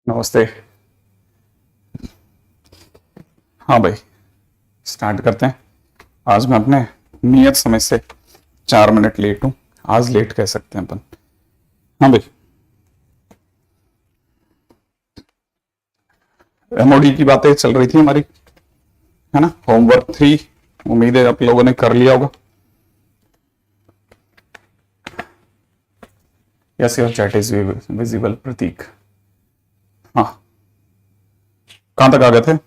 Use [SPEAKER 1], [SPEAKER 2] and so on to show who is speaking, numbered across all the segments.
[SPEAKER 1] नमस्ते। हाँ भाई, स्टार्ट करते हैं। आज मैं अपने नियत समय से 4 मिनट लेट हूँ। आज लेट कह सकते हैं अपन। हाँ भाई, एमओडी की बातें चल रही थी हमारी, है ना। होमवर्क 3 उम्मीद है आप लोगों ने कर लिया होगा। Yes your chat is visible Pratik. हाँ, कहाँ तक आ गए थे?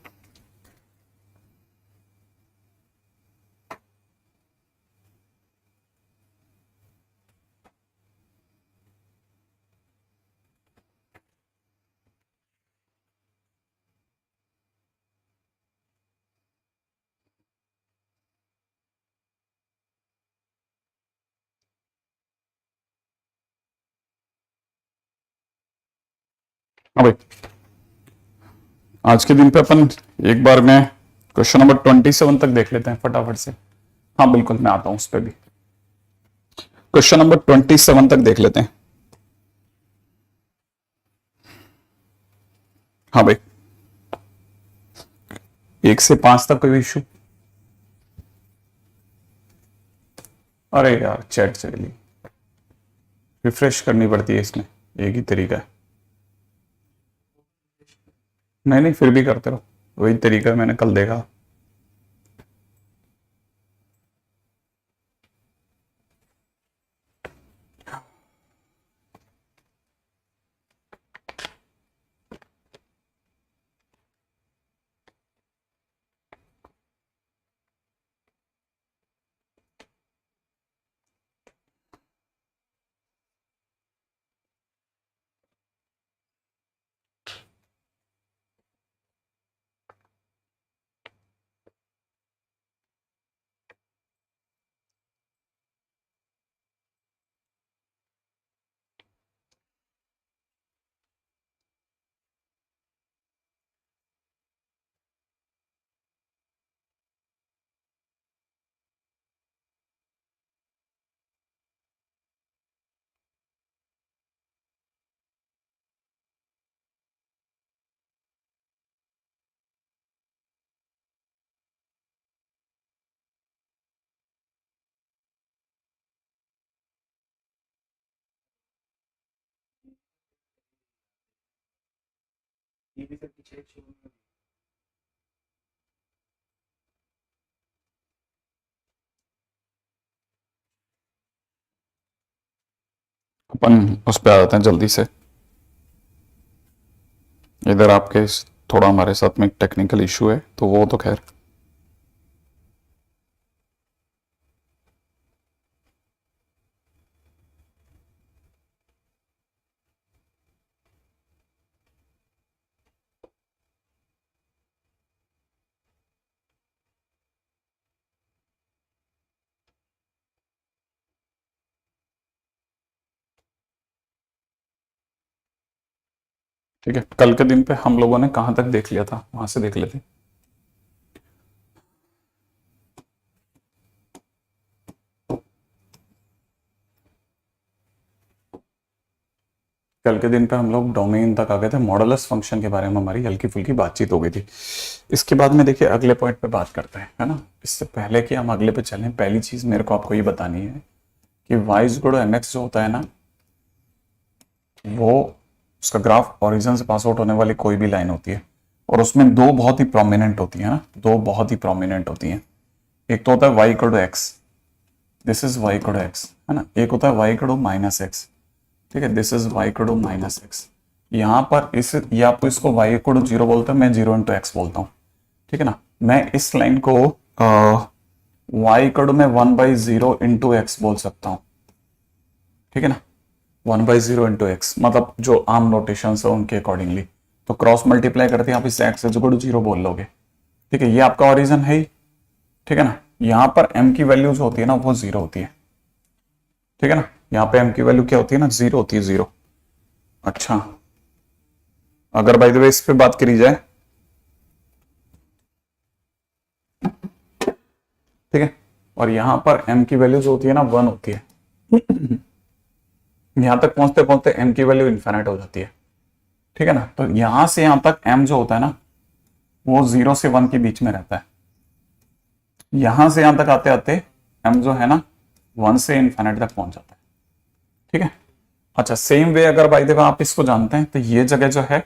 [SPEAKER 1] हाँ भाई, आज के दिन पे अपन एक बार में क्वेश्चन नंबर 27 तक देख लेते हैं फटाफट से। हाँ बिल्कुल, मैं आता हूँ उस पर भी। क्वेश्चन नंबर 27 तक देख लेते हैं। हाँ भाई, 1 से 5 तक कोई इशू? अरे यार, चैट चली, रिफ्रेश करनी पड़ती है इसमें, एक ही तरीका है। नहीं नहीं, फिर भी करते रहो, वही तरीका है, मैंने कल देखा। अपन उस पर आ जाते हैं जल्दी से। इधर आपके थोड़ा हमारे साथ में टेक्निकल इशू है, तो वो तो खैर। ठीक है, कल के दिन पे हम लोगों ने कहां तक देख लिया था, वहां से देख लेते हैं। कल के दिन पे हम लोग डोमेन तक आ गए थे, मॉडुलस फंक्शन के बारे में हमारी हल्की फुल्की बातचीत हो गई थी। इसके बाद में देखिए अगले पॉइंट पे बात करते हैं, है ना। इससे पहले कि हम अगले पे चलें, पहली चीज मेरे को आपको ये बतानी है कि Y is equal to M X जो होता है ना, वो उसका ग्राफ ओरिजिन से पास आउट होने वाली कोई भी लाइन होती है, और उसमें दो बहुत ही प्रोमिनेंट होती है ना, दो बहुत ही प्रोमिनेंट होती हैं। एक तो होता है Y equal to X, this is Y equal to X, है ना। एक होता है Y equal to minus X, ठीक है, this is Y equal to minus X. यहाँ पर इस, ये आपको इसको वाई इक्वल टू जीरो बोलते हैं, मैं जीरो इंटू एक्स बोलता हूँ, ठीक है ना। मैं इस लाइन को वाई इक्वल टू में 1/0 इंटू एक्स बोल सकता हूँ, ठीक है ना। 1/0 इंटू एक्स मतलब जो आम नोटेशन है उनके अकॉर्डिंगली, तो क्रॉस मल्टीप्लाई करते हैं आप इसे एक्स इक्वल टू जीरो बोल लोगे, ठीक है। ये आपका ओरिजिन है ही, ठीक है ना। यहाँ पर m की वैल्यू जो होती है ना वो जीरो होती है, ठीक है ना। यहाँ पे m की वैल्यू क्या होती है ना, जीरो होती है, जीरो। अच्छा, अगर बाय द वे इस पे बात करी जाए, ठीक है, और यहां पर m की वैल्यू जो होती है ना 1 होती है। यहां तक पहुंचते पहुंचते m की वैल्यू इन्फिनिट हो जाती है, ठीक है ना। तो यहां से यहां तक m जो होता है ना वो 0 से 1 के बीच में रहता है। यहां से यहां तक आते आते m जो है ना 1 से इन्फिनिटी तक पहुंच जाता है। ठीक है। अच्छा सेम वे अगर बाय द वे आप इसको जानते हैं तो ये जगह जो है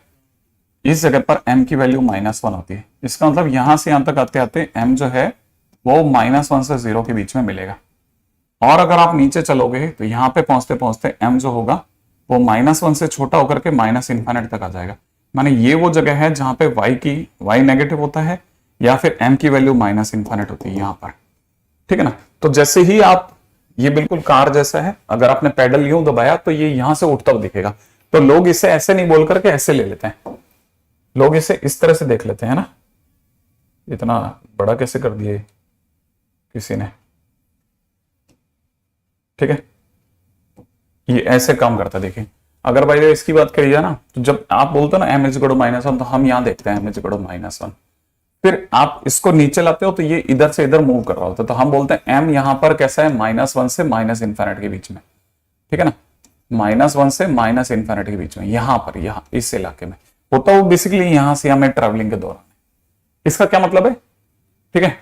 [SPEAKER 1] इस जगह पर m की वैल्यू -1 होती है। इसका मतलब यहां से यहां तक आते आते m जो है वो -1 से 0 के बीच में मिलेगा। और अगर आप नीचे चलोगे तो यहां पे पहुंचते पहुंचते m जो होगा वो -1 से छोटा होकर के -इन्फिनिटी तक आ जाएगा। माने ये वो जगह है जहां पे y नेगेटिव होता है या फिर m की वैल्यू -इन्फिनिटी होती है यहां पर। ठीक है ना। तो जैसे ही आप ये बिल्कुल कार जैसा है, अगर आपने पेडल यूं दबाया तो ये यहां से उठता हुआ दिखेगा। तो लोग इसे ऐसे नहीं बोल करके ऐसे ले लेते हैं, लोग इसे इस तरह से देख लेते हैं ना। इतना बड़ा कैसे कर दिए किसी ने। ठीक है, ये ऐसे काम करता है। देखिए अगर भाई इसकी बात करी जाए ना तो जब आप बोलते हो ना m इज -1 तो हम यहां देखते हैं m इज -1। फिर आप इसको नीचे लाते हो तो ये इधर से इधर मूव कर रहा होता है, तो हम बोलते हैं m यहां पर कैसा है -1 से -इन्फिनिटी के बीच में। ठीक है ना, -1 से -इन्फिनिटी के बीच में यहां पर, यहां इस इलाके में होता है वो बेसिकली यहां से हमें ट्रेवलिंग के दौरान। इसका क्या मतलब है? ठीक है,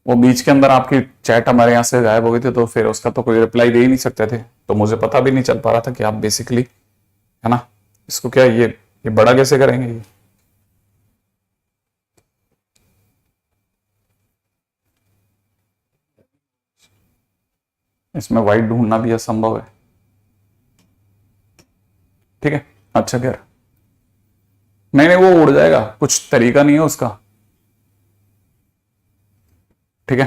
[SPEAKER 1] वो बीच के अंदर आपकी चैट हमारे यहां से गायब हो गई थी तो फिर उसका तो कोई रिप्लाई दे ही नहीं सकते थे, तो मुझे पता भी नहीं चल पा रहा था कि आप बेसिकली है ना इसको क्या ये बड़ा कैसे करेंगे। ये इसमें वाइट ढूंढना भी असंभव है। ठीक है, अच्छा खैर नहीं नहीं वो उड़ जाएगा, कुछ तरीका नहीं है उसका। ठीक है,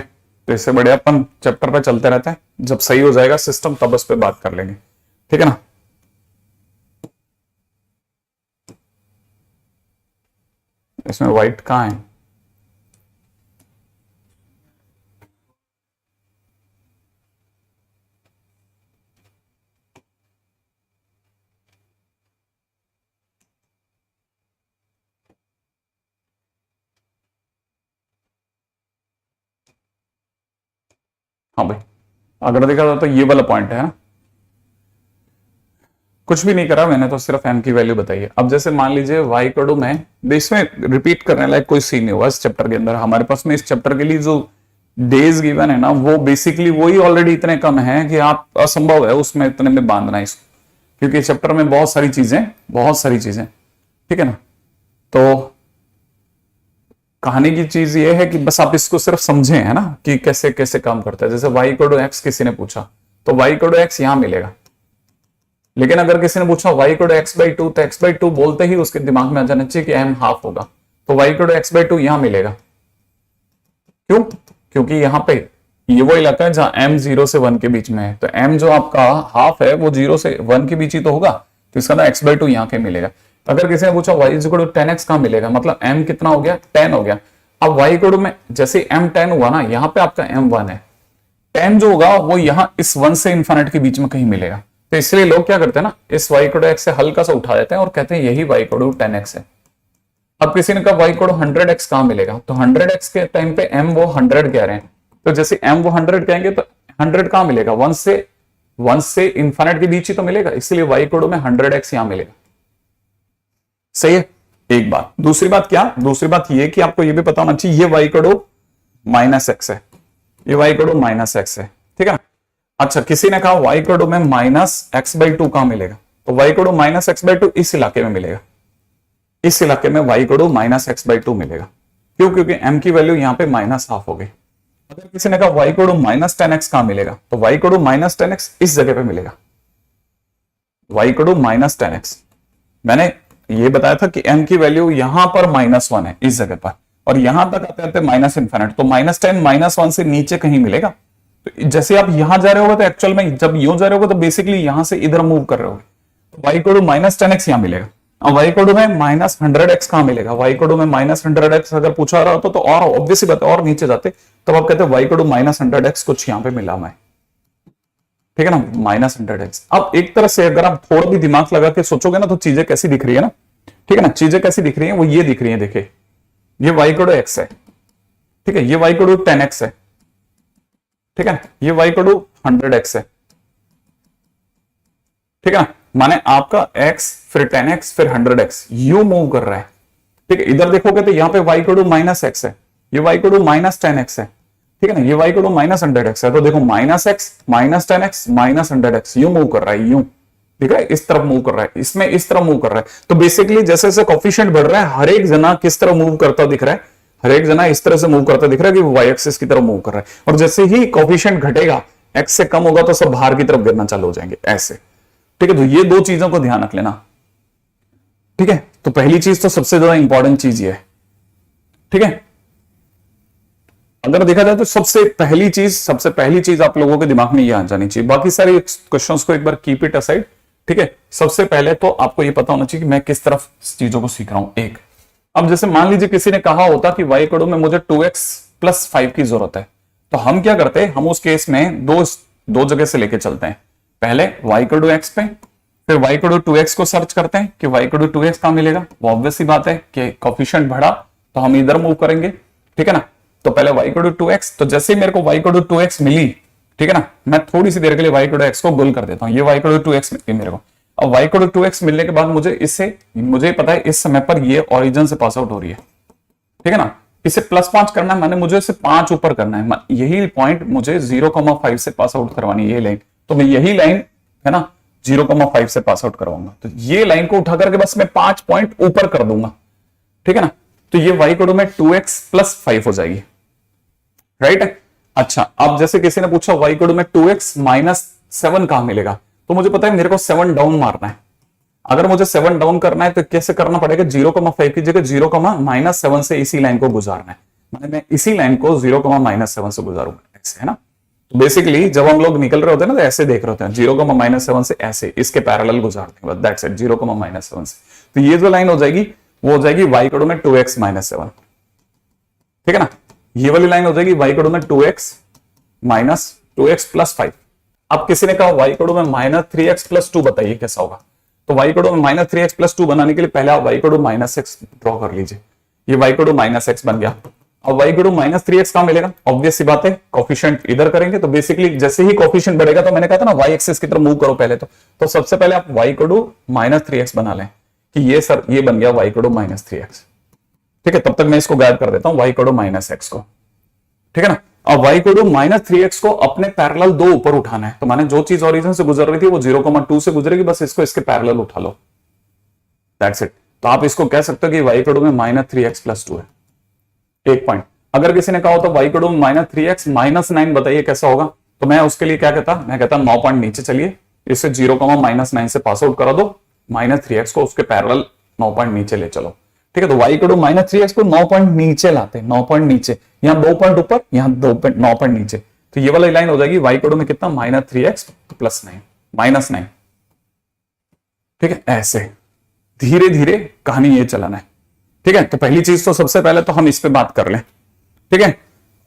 [SPEAKER 1] तो इससे बढ़िया अपन चैप्टर पे चलते रहते हैं, जब सही हो जाएगा सिस्टम तब उस पर बात कर लेंगे। ठीक है ना। इसमें व्हाइट कहाँ है? हाँ भाई, अगर देखा जाए तो ये वाला पॉइंट है ना, कुछ भी नहीं करा मैंने, तो सिर्फ m की वैल्यू बताई है। अब जैसे मान लीजिए y कड़ू में इसमें रिपीट करने लायक कोई सीन नहीं हुआ इस चैप्टर के अंदर। हमारे पास में इस चैप्टर के लिए जो डेज गिवन है ना वो बेसिकली वही ऑलरेडी इतने कम है कि आप असंभव है उसमें इतने में बांधना इसको, क्योंकि चैप्टर में बहुत सारी चीजें। ठीक है ना। तो कहानी की चीज ये है कि बस आप इसको सिर्फ समझे है ना कि कैसे कैसे काम करता है। जैसे y कड़ू x किसी ने पूछा तो y कड़ू x यहां मिलेगा, लेकिन अगर किसी ने पूछा y को x/2 तो x/2 बोलते ही उसके दिमाग में आ जाना चाहिए कि m हाफ होगा, तो y को x/2 यहां मिलेगा। क्यों? क्योंकि यहां पे ये वो इलाका है जहां m 0 से 1 के बीच में है, तो m जो आपका हाफ है वो 0 से 1 के बीच ही तो होगा, तो इसका ना x/2 यहां के मिलेगा। अगर किसी ने पूछा y 10x कहां मिलेगा, मतलब m कितना हो गया 10 हो गया। अब y को में जैसे m 10 हुआ ना यहां पे आपका m 1 है, 10 जो होगा वो यहां इस 1 से इन्फिनिटी के बीच में कहीं मिलेगा। तो इसलिए लोग क्या करते हैं ना इस y को x से हल्का सा उठा देते हैं और कहते हैं यही y को 10x है। अब किसी ने कहा y को 100x कहां मिलेगा, तो 100x के टाइम पे m वो 100 कह रहे हैं, तो जैसे m वो 100 कहेंगे तो 100 कहां मिलेगा, 1 से इन्फिनिटी के बीच ही तो मिलेगा, इसलिए y को में 100x यहां मिलेगा। सही है, एक बात। दूसरी बात क्या, दूसरी बात ये कि आपको ये भी पता होना चाहिए ये y को -x है, ये y को -x है। ठीक है ना। अच्छा किसी ने कहा y को में -x/2 कहां मिलेगा, तो y को -x/2 इस इलाके में मिलेगा, इस इलाके में y को -x/2 मिलेगा। क्यों? क्योंकि m की वैल्यू यहां पे -1/2 हो गई। अगर किसी ने कहा y को -10x कहां मिलेगा, तो y को -10x इस जगह पे मिलेगा, y को -10x। मैंने ये बताया था कि m की वैल्यू यहां पर -1 है इस जगह पर, और यहां तक आते आते -इन्फिनिटी, तो -10 -1 से नीचे कहीं मिलेगा। तो जैसे आप यहां जा रहे होगे तो एक्चुअल में जब यूं जा रहे होगे तो बेसिकली यहां से इधर मूव कर रहे होगे, तो y को -10x यहां मिलेगा। और y को में -100x कहां मिलेगा, y को में -100x अगर पूछा रहा होता तो और ऑब्वियसली बात और नीचे जाते, तब आप कहते y को -100x कुछ यहां पे मिला मैं। ठीक है ना, -100x। अब एक तरह से अगर आप थोड़ा भी दिमाग लगा के सोचोगे ना तो चीजें कैसी दिख रही है ना, ठीक है ना, चीजें कैसी दिख रही है वो ये दिख रही है। देखिए ये y को x है, ठीक है, ये y को 10x है, ठीक है ना, ये y को 100x है, ठीक है ना। माने आपका x फिर 10x फिर 100x यू मूव कर रहा है। ठीक है, इधर देखोगे तो यहाँ पे y को माइनस एक्स है, ये y को माइनस 10x है। ठीक है ना, ये y को माइनस 100x है, तो देखो minus x minus 10x minus 100x you move कर रहा है, यूं ठीक है, इस तरफ मूव कर रहा है, इसमें इस तरफ मूव कर रहा है। तो बेसिकली जैसे जैसे कोफिशिएंट बढ़ रहा है, हर एक जना किस तरह मूव करता दिख रहा है, हर एक जना इस तरह से मूव करता दिख रहा है कि वाई एक्सिस की तरफ मूव कर रहा है। और जैसे ही कोफिशिएंट घटेगा, एक्स से कम होगा तो सब बाहर की तरफ गिरना चालू हो जाएंगे ऐसे। ठीक है, तो ये दो चीजों को ध्यान रख लेना। ठीक है, तो पहली चीज तो सबसे ज्यादा इंपॉर्टेंट चीज ये है। ठीक है, अगर देखा जाए तो सबसे पहली चीज आप लोगों के दिमाग में ये आ जानी चाहिए। बाकी सारे क्वेश्चंस को एक बार कीप इट असाइड। ठीक है, सबसे पहले तो आपको ये पता होना चाहिए कि मैं किस तरफ चीजों को सीख रहा हूं। एक, अब जैसे मान लीजिए किसी ने कहा होता कि y कड़ो में मुझे 2x प्लस 5 की जरूरत है, तो हम क्या करते हैं, हम उस केस में दो जगह से लेके चलते हैं। पहले y कड़ो x पे, फिर y कड़ो 2x को सर्च करते हैं कि y कड़ो 2x कहां मिलेगा। वो ऑब्वियस सी बात है कि कोफिशिएंट बढ़ा तो हम इधर मूव करेंगे। ठीक है ना, तो पहले y कड़ो 2x, तो जैसे ही मेरे को y कड़ो 2x मिली, ठीक है ना, मैं थोड़ी सी देर के लिए y कड़ो x को गुल कर देता हूं। ये y कड़ो 2x मिलती है मेरे को। अब y कड़ो 2x मिलने के बाद मुझे पता है इस समय पर ये ओरिजिन से पास आउट हो रही है। ठीक है ना, इसे +5 करना है, माने मुझे इसे 5 ऊपर करना है। यही पॉइंट मुझे 0,5 से पास आउट करवानी है, ये लाइन। तो मैं यही लाइन है ना 0,5 से पास आउट करवाऊंगा। तो ये लाइन को उठा करके बस मैं 5 पॉइंट ऊपर कर दूंगा। ठीक है ना, तो ये y कड़ो में 2x प्लस 5 हो जाएगी। राइट। अच्छा, अब जैसे किसी ने पूछा y कड़ो में 2x माइनस 7 कहां मिलेगा, तो मुझे पता है मेरे को 7 डाउन मारना है। अगर मुझे 7 डाउन करना है तो कैसे करना पड़ेगा, 0,5 की जगह 0,-7 से इसी लाइन को गुजारना है। मैंने मैं इसी लाइन को 0,-7 से गुजारूंगा, ऐसे है ना। तो बेसिकली जब हम लोग निकल रहे होते हैं ना, तो ऐसे देख रहे होते हैं, 0,-7 से ऐसे इसके पैरेलल गुजारते हैं, दैट्स इट, 0,-7 से। तो ये जो लाइन हो जाएगी वो हो जाएगी y कड़ो में 2x माइनस 7। ठीक है ना, ये वाली लाइन हो जाएगी y कड़ो में 2x माइनस 2x प्लस 5। अब किसी ने कहा y कड़ो में माइनस 3x प्लस 2 बताइए कैसा होगा। तो y कड़ो में माइनस 3x प्लस 2 बनाने के लिए पहले आप y कड़ो माइनस x ड्रॉ कर लीजिए। ये y कड़ो माइनस x बन गया। अब y कड़ो माइनस 3x कहां मिलेगा, ऑब्वियस सी बात है कोफिशिएंट इधर करेंगे। तो बेसिकली जैसे ही कोफिशिएंट बढ़ेगा, तो मैंने कहा था ना y एक्सिस की तरफ मूव करो पहले। तो सबसे पहले आप y कड़ो माइनस 3x बना लें कि ये बन गया y कड़ो माइनस 3x। ठीक है, तब तक मैं इसको गायब कर देता हूं, y कड़ो माइनस x को। ठीक है ना, अब y कड़ो माइनस 3x को अपने पैरेलल 2 ऊपर उठाना है। तो माने जो चीज ओरिजिन से गुजर रही थी वो 0,2 से गुजरेगी, बस इसको इसके पैरेलल उठा लो, दैट्स इट। तो आप इसको कह सकते हो कि y कड़ो में माइनस 3x प्लस 2 है। एक पॉइंट। अगर किसी ने कहा हो तो y कड़ो में माइनस 3x माइनस 9 बताइए कैसा होगा, तो मैं उसके लिए क्या कहता, मैं कहता 9 पॉइंट नीचे चलिए, इसे 0,-9 से पास आउट करा दो, माइनस 3x को उसके पैरेलल 9 पॉइंट नीचे ले चलो। ठीक है, तो y कड़ो माइनस 3x को 9 पॉइंट नीचे लाते, 9 पॉइंट नीचे, यहां 2 पॉइंट ऊपर, यहां 9 पॉइंट नीचे। तो ये वाली लाइन हो जाएगी y कड़ो में कितना, माइनस 3x प्लस 9, माइनस 9। ठीक है, ऐसे धीरे धीरे कहानी ये चलाना है। ठीक है, तो पहली चीज तो सबसे पहले तो हम इस पे बात कर लें। ठीक है,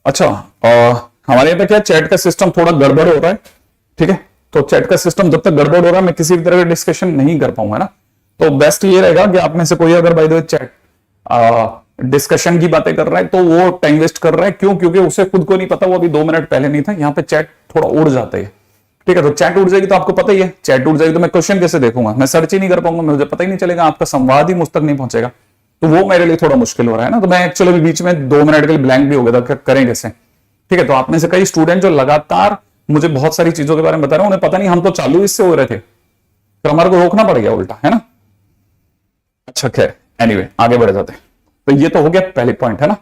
[SPEAKER 1] अच्छा हमारे यहाँ पे क्या चैट का सिस्टम थोड़ा गड़बड़ हो रहा है। ठीक है, तो चैट का सिस्टम जब तक गड़बड़ हो रहा है मैं किसी भी तरह का डिस्कशन नहीं कर पाऊंगा ना। तो बेस्ट ये रहेगा कि आप में से कोई अगर by the way chat discussion की बातें कर रहा है तो वो टाइम वेस्ट कर रहा है। क्यों? क्योंकि उसे खुद को नहीं पता, वो अभी 2 मिनट पहले नहीं था। यहाँ पे चैट थोड़ा उड़ जाता है। ठीक है, तो चैट उड़ जाएगी तो आपको पता ही है, चैट उड़ जाएगी तो मैं क्वेश्चन कैसे देखूंगा, मैं सर्च ही नहीं कर पाऊंगा, मुझे पता ही नहीं चलेगा, आपका संवाद ही मुझ तक नहीं पहुंचेगा। तो वो मेरे लिए थोड़ा मुश्किल हो रहा है ना। तो मैं एक्चुअली बीच में 2 मिनट के लिए ब्लैंक भी हो गया था, करें कैसे। ठीक है, तो आप में से कई स्टूडेंट जो लगातार मुझे बहुत सारी चीजों के बारे में बता रहे हैं, उन्हें पता नहीं हम तो चालू इससे हो रहे थे, फिर हमारे को रोकना पड़ गया उल्टा, है ना। अच्छा खैर, एनीवे आगे बढ़ जाते हैं। तो ये तो हो गया पहली पॉइंट, है ना।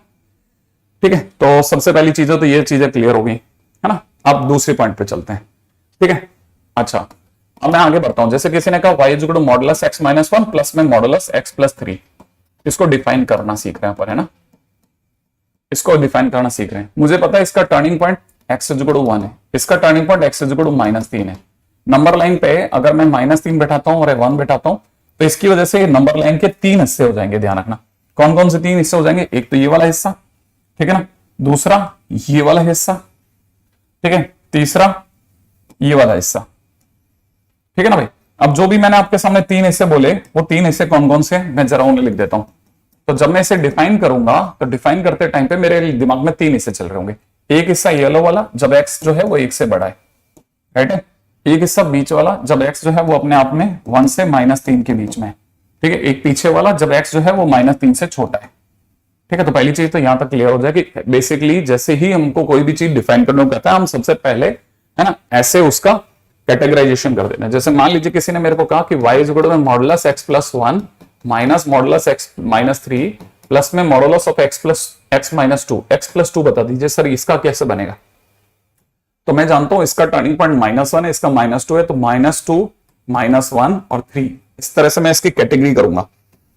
[SPEAKER 1] ठीक है, तो सबसे पहली चीजें तो ये चीजें क्लियर हो गई, है ना। अब दूसरी पॉइंट पे चलते हैं। ठीक है, अच्छा अब मैं आगे बढ़ता हूं। जैसे किसी ने कहा y is equal to modulus x minus 1 plus में मॉडुलस x प्लस 3, इसको डिफाइन करना सीख रहे हैं पर, है ना। इसको डिफाइन करना सीख रहे हैं। मुझे पता है इसका turning point x is equal to 1 है, इसका turning point x is equal to -3 है। नंबर लाइन पे अगर मैं -3 बैठाता हूं और 1 बैठाता हूं तो इसकी वजह से नंबर लाइन के 3 हिस्से हो जाएंगे। ध्यान रखना कौन कौन से 3 हिस्से हो जाएंगे। एक तो ये वाला हिस्सा, ठीक है ना, दूसरा ये वाला हिस्सा, ठीक है, तीसरा ये वाला हिस्सा। ठीक है ना भाई। अब जो भी मैंने आपके सामने 3 हिस्से बोले, वो 3 हिस्से कौन कौन से मैं जरा उन्हें लिख देता हूं। तो जब मैं इसे डिफाइन करूंगा तो डिफाइन करते टाइम पे मेरे दिमाग में 3 हिस्से चल रहे होंगे। एक हिस्सा येलो वाला, जब x जो है वो 1 से बड़ा है, राइट है। एक हिस्सा बीच वाला जब x जो है वो अपने आप में 1 से -3 के बीच में है, ठीक है। एक पीछे वाला जब x जो है वो -3 से छोटा है, ठीक है। तो पहली चीज तो यहां तक क्लियर हो जाए कि बेसिकली जैसे ही हमको कोई भी चीज डिफाइन करने को कहता है, हम सबसे पहले है ना ऐसे उसका कैटेगराइजेशन कर देना। जैसे मान लीजिए किसी ने मेरे को कहा कि y is equal to modulus x plus 1 minus modulus x minus 3 plus में modulus of x plus x minus 2, x plus 2 बता दीजिए सर इसका कैसे बनेगा। तो मैं जानता हूं इसका टर्निंग पॉइंट -1 है, इसका -2 है, तो -2 -1 और 3 इस तरह से मैं इसकी कैटेगरी करूंगा।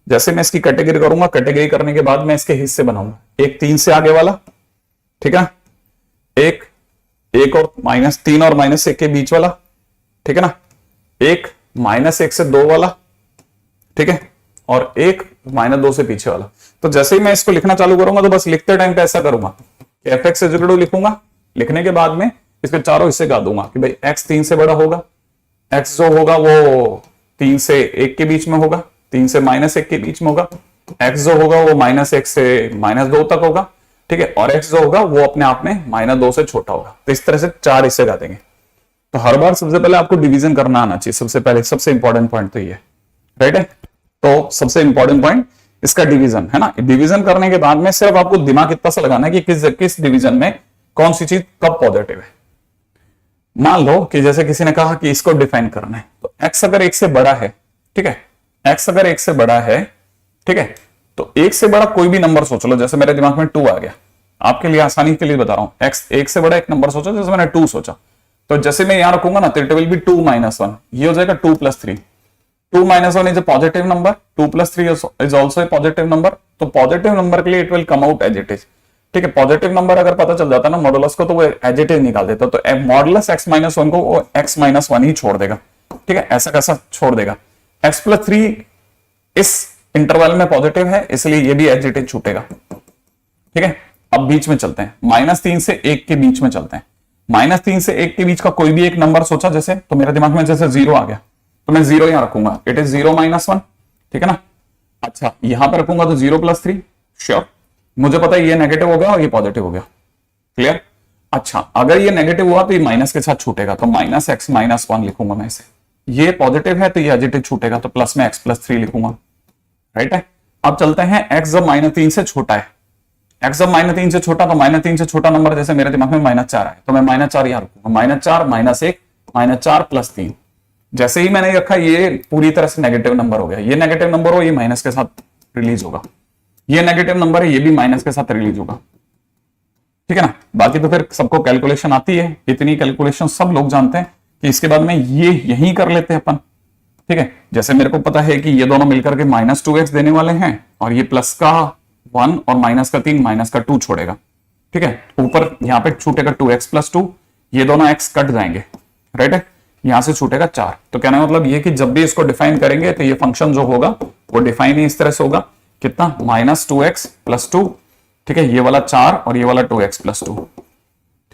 [SPEAKER 1] जैसे मैं इसकी कैटेगरी करूंगा, कैटेगरी करने के बाद मैं इसके हिस्से बनाऊंगा। एक 3 से आगे वाला, ठीक है, एक और -3 और -1 के बीच वाला, ठीक है ना, एक -1 से 2 वाला, ठीक है, और एक -2 से पीछे वाला। तो जैसे ही मैं इसको लिखना चालू करूंगा तो बस लिखते टाइम पे ऐसा करूंगा कि fx इज इक्वल टू लिखूंगा, लिखने के बाद में इसके चारों हिस्से गा दूंगा कि भाई x 3 से बड़ा होगा, x जो होगा वो 3 से 1 के बीच में होगा, 3 से -1 के बीच में होगा, x जो होगा वो -1 से -2 तक होगा, ठीक है, और x जो होगा वो अपने आप में -2 से छोटा होगा। तो इस तरह से 4 हिस्से गा देंगे। तो हर बार सबसे पहले आपको डिवीजन करना आना चाहिए, सबसे पहले सबसे इंपॉर्टेंट पॉइंट तो ये राइट है। तो सबसे इंपॉर्टेंट पॉइंट इसका डिवीजन है ना। डिवीजन करने के बाद में सिर्फ आपको दिमाग इतना सा लगाना है कि किस डिवीजन में कौन सी चीज कब पॉजिटिव है। मान लो कि जैसे किसी ने कहा कि इसको डिफाइन करना है, तो x अगर 1 से बड़ा है, ठीक है, x अगर 1 से बड़ा है, ठीक है, तो 1 से बड़ा कोई भी नंबर सोच लो। जैसे मेरे दिमाग में 2 आ गया, आपके लिए आसानी के लिए बता रहा हूं, x 1 से बड़ा एक नंबर सोचा, जैसे मैंने 2 सोचा, तो जैसे मैं यहां रखूंगा ना, तो इट विल बी 2 - 1, ये हो जाएगा 2 + 3। 2 - 1 is a positive number, 2 + 3 is also a positive number. तो पॉजिटिव नंबर के लिए it will come out as it is, ठीक है। पॉजिटिव नंबर अगर पता चल जाता ना मॉडुलस को, तो वो एज इट इज निकाल देता, तो मॉडुलस x - 1 को वो x - 1 ही छोड़ देगा, ठीक है। ऐसा कैसा छोड़ देगा, x + 3 इस इंटरवल में पॉजिटिव है, इसलिए ये भी एज इट इज छूटेगा, ठीक है। अब बीच में चलते हैं, -3 से 1 के बीच में चलते हैं। -3 से 1 के बीच का कोई भी एक नंबर सोचा जैसे, तो मेरे दिमाग में जैसे 0 आ गया, तो मैं 0 यहां रखूंगा, इट इज 0 - 1, ठीक है ना। अच्छा यहां पर रखूंगा तो 0 + 3, श्योर, मुझे पता है ये नेगेटिव हो गया और ये पॉजिटिव हो गया, क्लियर। अच्छा अगर ये नेगेटिव हुआ तो ये माइनस के साथ छूटेगा, तो -x - 1 लिखूंगा मैं इसे। ये पॉजिटिव है तो ये एज इट इज छूटेगा, तो प्लस में x + 3 लिखूंगा, राइट है। अब चलते हैं x जब -3 से छोटा है, x जब -3 से छोटा, तो -3 से छोटा नंबर जैसे मेरे दिमाग में -4 है, तो मैं -4 यहां रखूंगा, -4 -1 -4 + 3। जैसे ही मैंने रखा ये पूरी तरह से नेगेटिव नंबर हो गया, ये नेगेटिव नंबर हो, ये माइनस के साथ रिलीज होगा, ये नेगेटिव नंबर है, ये भी माइनस के साथ रिलीज होगा, ठीक है ना। बाकी तो फिर सबको कैलकुलेशन आती है, इतनी कैलकुलेशन सब लोग जानते हैं कि इसके बाद में ये यही कर लेते हैं अपन, ठीक है। जैसे मेरे को पता है कि ये दोनों मिलकर के -2x देने वाले हैं, और ये प्लस का 1 और माइनस का 3 माइनस का 2 छोड़ेगा, ठीक है। ऊपर यहां पे छूटेगा 2x + 2, ये दोनों x कट जाएंगे, राइट है, यहां से छूटेगा 4। तो कहने का मतलब ये कि जब भी इसको डिफाइन करेंगे तो ये फंक्शन जो होगा वो डिफाइन ही इस तरह से होगा, कितना, -2x + 2, ठीक है, ये वाला 4 और ये वाला 2x + 2,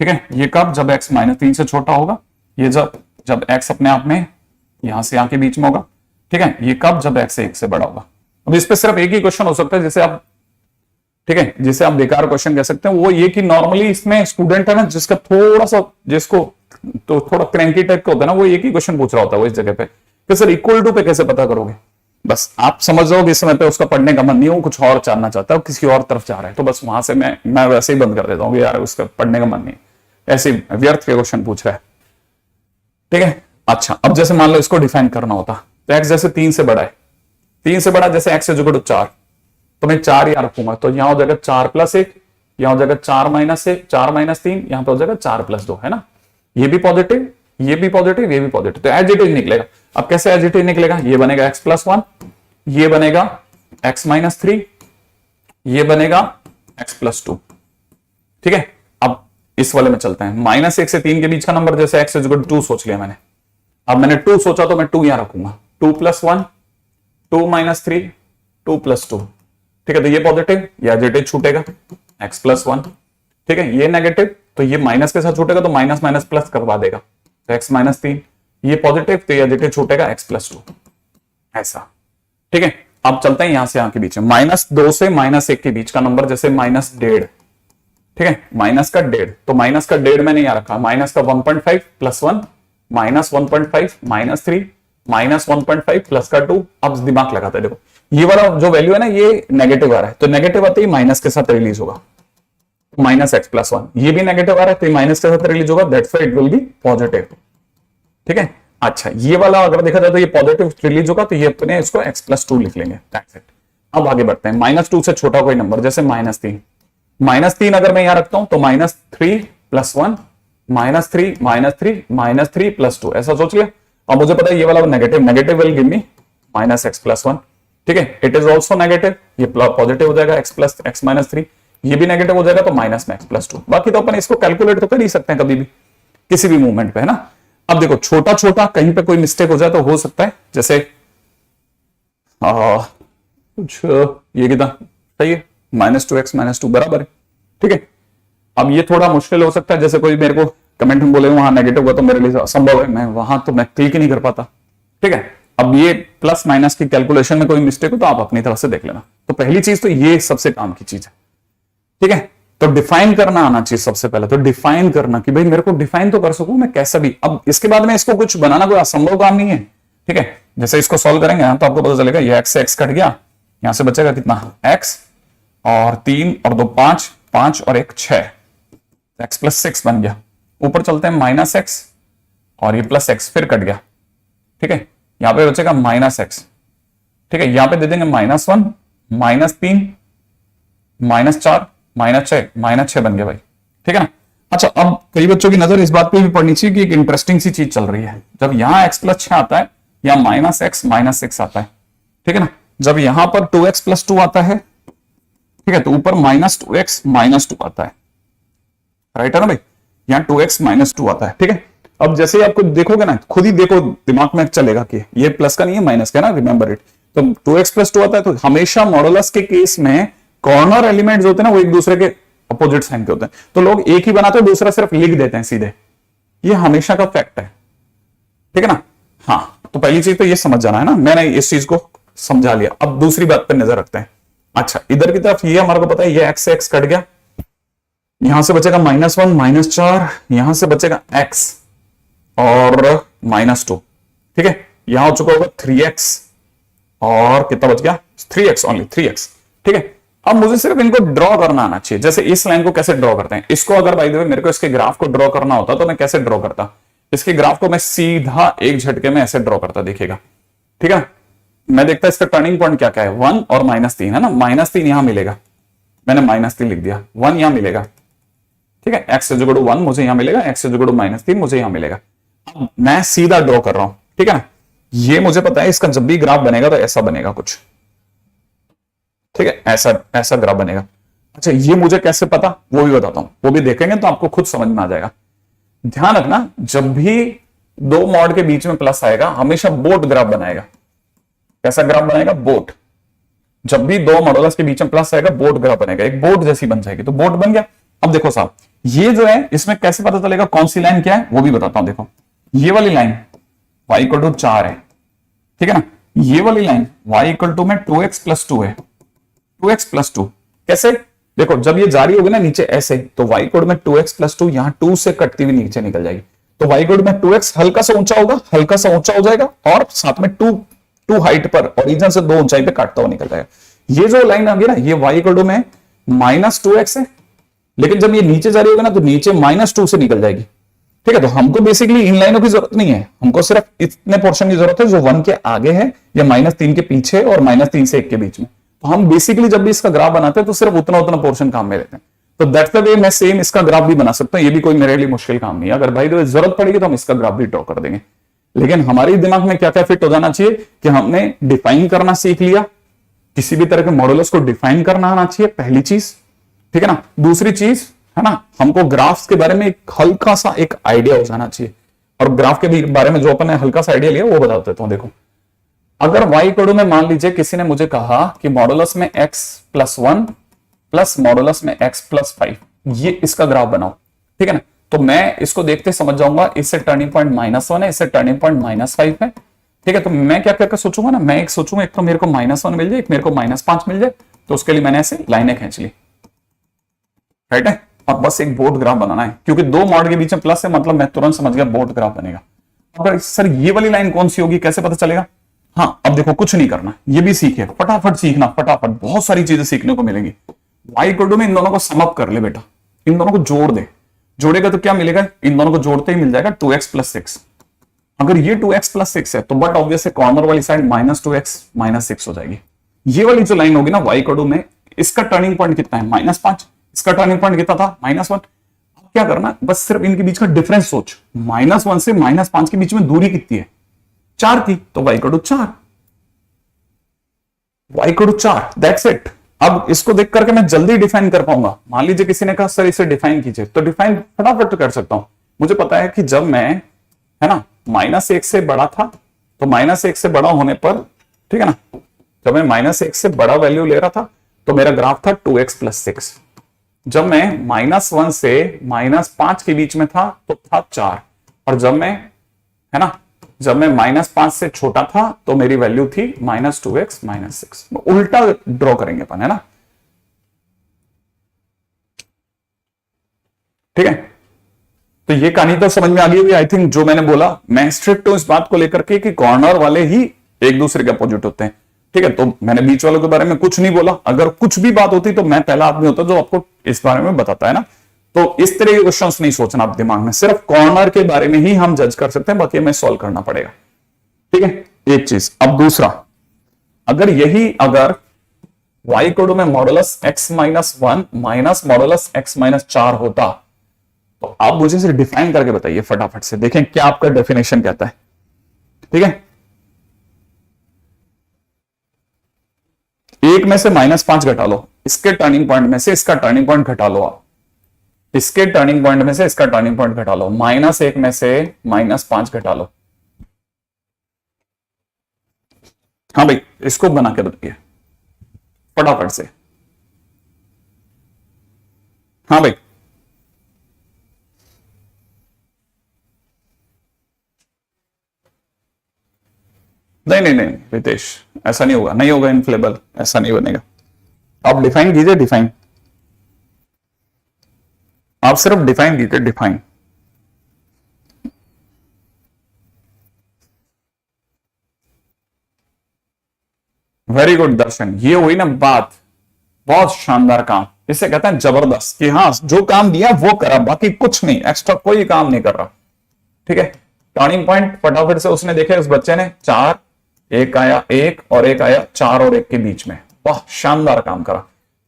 [SPEAKER 1] ठीक है। ये कब, जब x -3 से छोटा होगा, ये जब x अपने आप में यहां से यहां के बीच में होगा, ठीक है। ये कब, जब x 1 से बड़ा होगा। अब इस पे सिर्फ एक ही क्वेश्चन हो सकता है जिसे आप, ठीक है, जिसे आप बेकार क्वेश्चन कह सकते हैं, वो ये कि नॉर्मली इसमें स्टूडेंट है ना जिसका थोड़ा सा, जिसको तो थोड़ा क्रैंकी टाइप का होता है ना, वो एक ही क्वेश्चन पूछ रहा होता है वो इस जगह पे कि सर इक्वल टू पे कैसे पता करोगे। बस आप समझ जाओगे इस समय पे उसका पढ़ने का मन नहीं हो, कुछ और जानना चाहता है, किसी और तरफ जा रहा है, तो बस वहां से मैं वैसे ही बंद कर देता हूँ यार उसका पढ़ने का मन नहीं, ऐसे व्यर्थ के क्वेश्चन पूछ रहा है, ठीक है। अच्छा अब जैसे मान लो इसको डिफाइन करना होता, तो x जैसे 3 से बड़ा है, 3 से बड़ा जैसे x = 4, तो मैं 4 यहां रखूंगा, तो यहां हो जाएगा 4 + 1, यहां हो जाएगा 4 - 1, 4 - 3, यहां पे हो जाएगा 4 + 2, है ना। ये भी पॉजिटिव, ये भी पॉजिटिव, ये भी पॉजिटिव, तो एज इट इज निकलेगा। अब कैसे एज इट इज निकलेगा, ये बनेगा x + 1, ये बनेगा x - 3, ये बनेगा x + 2, ठीक है। अब इस वाले में चलते हैं, -1 से 3 के बीच का नंबर जैसे x = 2 सोच लिया मैंने, अब मैंने 2 सोचा तो मैं 2 यहां रखूंगा, 2 + 1, 2 - 3, 2 + 2, ठीक है। तो ये पॉजिटिव, ये एज इट इज छूटेगा, x + 1, ठीक है। ये नेगेटिव, तो ये माइनस के साथ छूटेगा, तो माइनस माइनस प्लस करवा देगा, तो x - 3, ये पॉजिटिव, तो ये एज इट इज छूटेगा, x + 2, ऐसा, ठीक है। अब चलते हैं यहां से यहां के बीच में, -2 से -1 के बीच का नंबर जैसे -1.5, ठीक है, माइनस का 1.5, तो माइनस का 1.5 मैंने यहां रखा, -1.5 + 1 -1.5 -3 -1.5 प्लस का 2। अब दिमाग लगाते हैं, देखो ये वाला जो वैल्यू है ना ये नेगेटिव आ रहा है, तो नेगेटिव आते ही माइनस के साथ रिलीज होगा, -x+1। ये भी नेगेटिव आ रहा है तो माइनस के साथ रिलीज होगा, that's why it will be positive. ठीक है, अच्छा ये वाला अगर देखा जाए तो ये पॉजिटिव रिलीज होगा, तो ये अपने इसको x+2 लिख लेंगे, दैट्स इट। अब आगे बढ़ते हैं, -2 से छोटा कोई नंबर, जैसे -3। -3 अगर मैं यहां रखता हूं तो -3 + 1 -3 -3 + 2, ऐसा सोच लिया। अब मुझे पता है ये वाला negative, negative will give me -x+1। ठीक है, इट इज ऑल्सो नेगेटिव, ये पॉजिटिव हो जाएगा x+3, ये भी नेगेटिव हो जाएगा तो माइनस में x+2। बाकी तो अपन इसको कैलकुलेट तो कर ही सकते हैं कभी भी, किसी भी मूवमेंट पे, है ना। अब देखो छोटा छोटा कहीं पे कोई मिस्टेक हो जाए तो हो सकता है, जैसे कुछ ये कितना सही है, -2x -2 बराबर है। ठीक है, अब ये थोड़ा मुश्किल हो सकता है, जैसे कोई मेरे को कमेंट में बोले वहां नेगेटिव हुआ तो मेरे लिए असंभव है, मैं वहां तो मैं क्लिक ही नहीं कर पाता। ठीक है, अब ये प्लस माइनस की कैलकुलेशन में कोई मिस्टेक हो तो आप अपनी तरफ से देख लेना। तो पहली चीज तो ये सबसे काम की चीज है। ठीक है, तो डिफाइन करना आना चाहिए सबसे पहले, तो डिफाइन करना कि भाई मेरे को डिफाइन तो कर सकूं मैं कैसा भी। अब इसके बाद में इसको कुछ बनाना कोई असंभव काम नहीं है। ठीक है, जैसे इसको सॉल्व करेंगे तो आपको पता चलेगा ये x से x कट गया, यहां से बचेगा कितना x, और 3 और 2 5, 5 और 1 6, x+6 बन गया। ऊपर चलते हैं -x और ये +x फिर कट गया। ठीक है, यहां पे बचेगा -x। ठीक है, यहां पे दे देंगे -1 -3 -4 -6 बन गया भाई। ठीक है ना। अच्छा, अब कई बच्चों की नजर इस बात पे भी पड़नी चाहिए कि एक इंटरेस्टिंग सी चीज चल रही है, जब यहां x+6 आता है या -x -6 आता है। ठीक है ना, जब यहां पर 2x+2 आता है, ठीक है, तो ऊपर -2x -2 आता है, राइट है ना भाई, यहां 2x -2 आता है। ठीक है, अब जैसे ही आपको देखोगे ना, खुद ही देखो दिमाग में चलेगा कि ये प्लस का नहीं है माइनस का ना, रिमेंबर इट। तो 2x+2 आता है, तो हमेशा मॉडुलस के केस में कॉर्नर एलिमेंट्स होते हैं ना वो एक दूसरे के अपोजिट साइन के होते हैं, तो लोग एक ही बनाते हैं दूसरा सिर्फ लिख देते हैं सीधे, ये हमेशा का फैक्ट है। ठीक है ना। हाँ, तो पहली चीज तो ये समझ जाना है ना, मैंने इस चीज को समझा लिया। अब दूसरी बात पर नजर रखते हैं। अच्छा, इधर की तरफ ये हमारे को पता है, ये x से x कट गया, यहां से बचेगा -1 -4, यहां से बचेगा x और -2। ठीक है, यहां हो चुका होगा 3x और कितना बच गया 3x, ओनली 3x। ठीक है, अब मुझे सिर्फ इनको ड्रॉ करना आना चाहिए। जैसे इस लाइन को कैसे ड्रॉ करते हैं, इसको अगर बाय द वे मेरे को इसके ग्राफ को ड्रॉ करना होता तो मैं कैसे ड्रॉ करता, इसके ग्राफ को मैं सीधा एक झटके में ऐसे ड्रॉ करता, देखिएगा। ठीक है, मैं देखता इसका टर्निंग पॉइंट क्या क्या है, 1 और -3 है ना, -3 यहां मिलेगा, मैंने -3 लिख दिया, 1 यहां मिलेगा। ठीक है, x = 1 मुझे यहां मिलेगा, x = -3 मुझे यहां मिलेगा। अब मैं सीधा ड्रॉ कर रहा हूं। ठीक है ना, ये मुझे पता है इसका जब भी ग्राफ बनेगा तो ऐसा बनेगा कुछ। ठीक है, ऐसा ग्राफ बनेगा। अच्छा, ये मुझे कैसे पता वो भी बताता हूं, वो भी देखेंगे तो आपको खुद समझ में आ जाएगा। ध्यान रखना, जब भी दो मॉड के बीच में प्लस आएगा हमेशा बोट ग्राफ बनाएगा। कैसा ग्राफ बनाएगा, बोट। जब भी दो मॉडुलस के बीच में प्लस आएगा बोट ग्राफ बनेगा, एक बोट जैसी बन जाएगी, तो बोट बन गया। अब देखो साहब, ये जो है इसमें कैसे पता चलेगा कौन सी लाइन क्या है, वो भी बताता हूं। देखो ये वाली लाइन y = 4 है। ठीक है ना, ये वाली लाइन y = में 2x+2 है, 2x+2 कैसे, देखो जब ये जारी होगी ना नीचे ऐसे, तो y = में 2x+2 यहां 2 से कटती हुई नीचे निकल जाएगी, तो y = में 2x हल्का सा ऊंचा होगा, हल्का सा ऊंचा हो जाएगा, और साथ में 2 हाइट पर ओरिजिन से 2 ऊंचाई पे काटता हुआ निकल जाएगा। ये जो लाइन आ गई ना, ये y = में -2x है, लेकिन जब ये नीचे जारी होगा ना तो नीचे -2 से निकल जाएगी। ठीक है, तो हमको बेसिकली इन लाइनों की जरूरत नहीं है, हमको सिर्फ इतने पोर्शन की जरूरत है जो 1 के आगे है या -3 के पीछे और -3 से 1 के बीच में। तो हम बेसिकली जब भी इसका ग्राफ बनाते हैं तो सिर्फ उतना पोर्शन काम में लेते हैं। तो दैट्स द वे मैं सेम इसका ग्राफ भी बना सकता हूं, ये भी कोई मेरे लिए मुश्किल काम नहीं है। अगर भाई तो जरूरत पड़ेगी तो हम इसका ग्राफ भी ड्रॉ कर देंगे, लेकिन हमारे दिमाग में क्या क्या फिट हो जाना चाहिए कि हमने डिफाइन करना सीख लिया, किसी भी तरह के मॉडुलस को डिफाइन करना आना चाहिए, पहली चीज। ठीक है ना, दूसरी चीज है ना, हमको ग्राफ्स के बारे में एक हल्का सा एक आइडिया हो जाना चाहिए, और ग्राफ के बारे में जो अपन ने हल्का सा आइडिया लिया वो बता देता हूं। देखो अगर y = में मान लीजिए किसी ने मुझे कहा कि मॉडुलस में x+1 प्लस मॉडुलस में x+5, ये इसका ग्राफ बनाओ। ठीक है ना, तो मैं इसको देखते समझ जाऊंगा, इससे टर्निंग पॉइंट -1 है, इससे टर्निंग पॉइंट -5 है। ठीक है, तो मैं क्या क्या सोचूंगा ना, मैं एक सोचूंगा एक तो मेरे को -1 मिल जाए, एक मेरे को -5 मिल जाए, तो उसके लिए मैंने ऐसे लाइनें खींच ली, राइट है। अब बस एक बोट ग्राफ बनाना है, क्योंकि दो मॉड के बीच में प्लस है, मतलब मैं तुरंत समझ गया बोट ग्राफ बनेगा। अगर सर ये वाली लाइन कौन सी होगी, कैसे पता चलेगा? हाँ, अब देखो कुछ नहीं करना, ये भी सीखे, फटाफट सीखना, फटाफट बहुत सारी चीजें सीखने को मिलेंगी। वाई इक्वल टू में इन दोनों को सम अप कर ले बेटा, इन दोनों को जोड़ दे, जोड़ेगा तो क्या मिलेगा, इन दोनों को जोड़ते ही मिल जाएगा 2x प्लस 6। अगर ये 2x प्लस 6 है तो बट ऑब्वियस है कॉर्नर वाली साइड -2x माइनस 6 हो जाएगी। ये वाली जो लाइन होगी ना वाई इक्वल टू में, इसका टर्निंग पॉइंट कितना है, -5, इसका टर्निंग पॉइंट कितना था, -1। क्या करना, बस सिर्फ इनके बीच का डिफरेंस सोच, -1 से -5 के बीच में दूरी कितनी है, 4 की, तो y equal to 4, y equal to 4, that's it. अब इसको देख करके मैं जल्दी डिफाइन कर पाऊंगा। मान लीजिए किसी ने कहा सर इसे डिफाइन कीजिए, तो डिफाइन फटाफट कर सकता हूं। मुझे पता है कि जब मैं, है ना, -1 से बड़ा था, तो -1 से बड़ा होने पर, ठीक है ना, जब मैं -1 से बड़ा वैल्यू ले रहा था तो मेरा ग्राफ था 2x प्लस 6। जब मैं -1 से -5 के बीच में था तो था 4, और जब मैं, है ना, जब मैं -5 से छोटा था तो मेरी वैल्यू थी -2x माइनस 6। उल्टा ड्रॉ करेंगे अपन, है ना, ठीक है। तो ये कहानी तो समझ में आ गई होगी आई थिंक। जो मैंने बोला, मैं स्ट्रिक्ट हूं इस बात को लेकर के कि कॉर्नर वाले ही एक दूसरे के अपोजिट होते हैं, ठीक है। तो मैंने बीच वालों के बारे में कुछ नहीं बोला, अगर कुछ भी बात होती तो मैं पहला आदमी होता जो आपको इस बारे में बताता, है ना। तो इस तरह के क्वेश्चंस नहीं सोचना आप दिमाग में, सिर्फ कॉर्नर के बारे में ही हम जज कर सकते हैं, बाकी हमें सॉल्व करना पड़ेगा, ठीक है, एक चीज। अब दूसरा, अगर y इक्वल में modulus x minus 1 minus modulus x minus 4 होता, तो आप मुझे इसे डिफाइन करके बताइए फटाफट से, देखें क्या आपका डेफिनेशन कहता है, ठीक है। एक में से -5 घटा लो, इसके टर्निंग पॉइंट में से इसका टर्निंग पॉइंट घटा लो, आप इसके टर्निंग पॉइंट में से इसका टर्निंग पॉइंट घटा लो, -1 में से -5 घटा लो। हाँ भाई, इसको बना के बताइए फटाफट से। हाँ भाई, नहीं नहीं नहीं रितेश, ऐसा नहीं होगा, नहीं होगा इनफ्लेबल, ऐसा नहीं बनेगा। आप डिफाइन कीजिए, डिफाइन, आप सिर्फ डिफाइन कीजिए, डिफाइन। वेरी गुड दर्शन, ये हुई ना बात, बहुत शानदार काम, इसे कहते हैं जबरदस्त, कि हाँ जो काम दिया वो करा, बाकी कुछ नहीं, एक्स्ट्रा कोई काम नहीं कर रहा, ठीक है। टर्निंग पॉइंट फटाफट से उसने देखे, उस बच्चे ने 4, एक आया 1 और एक आया 4 और 1 के बीच में, वाह शानदार काम करा।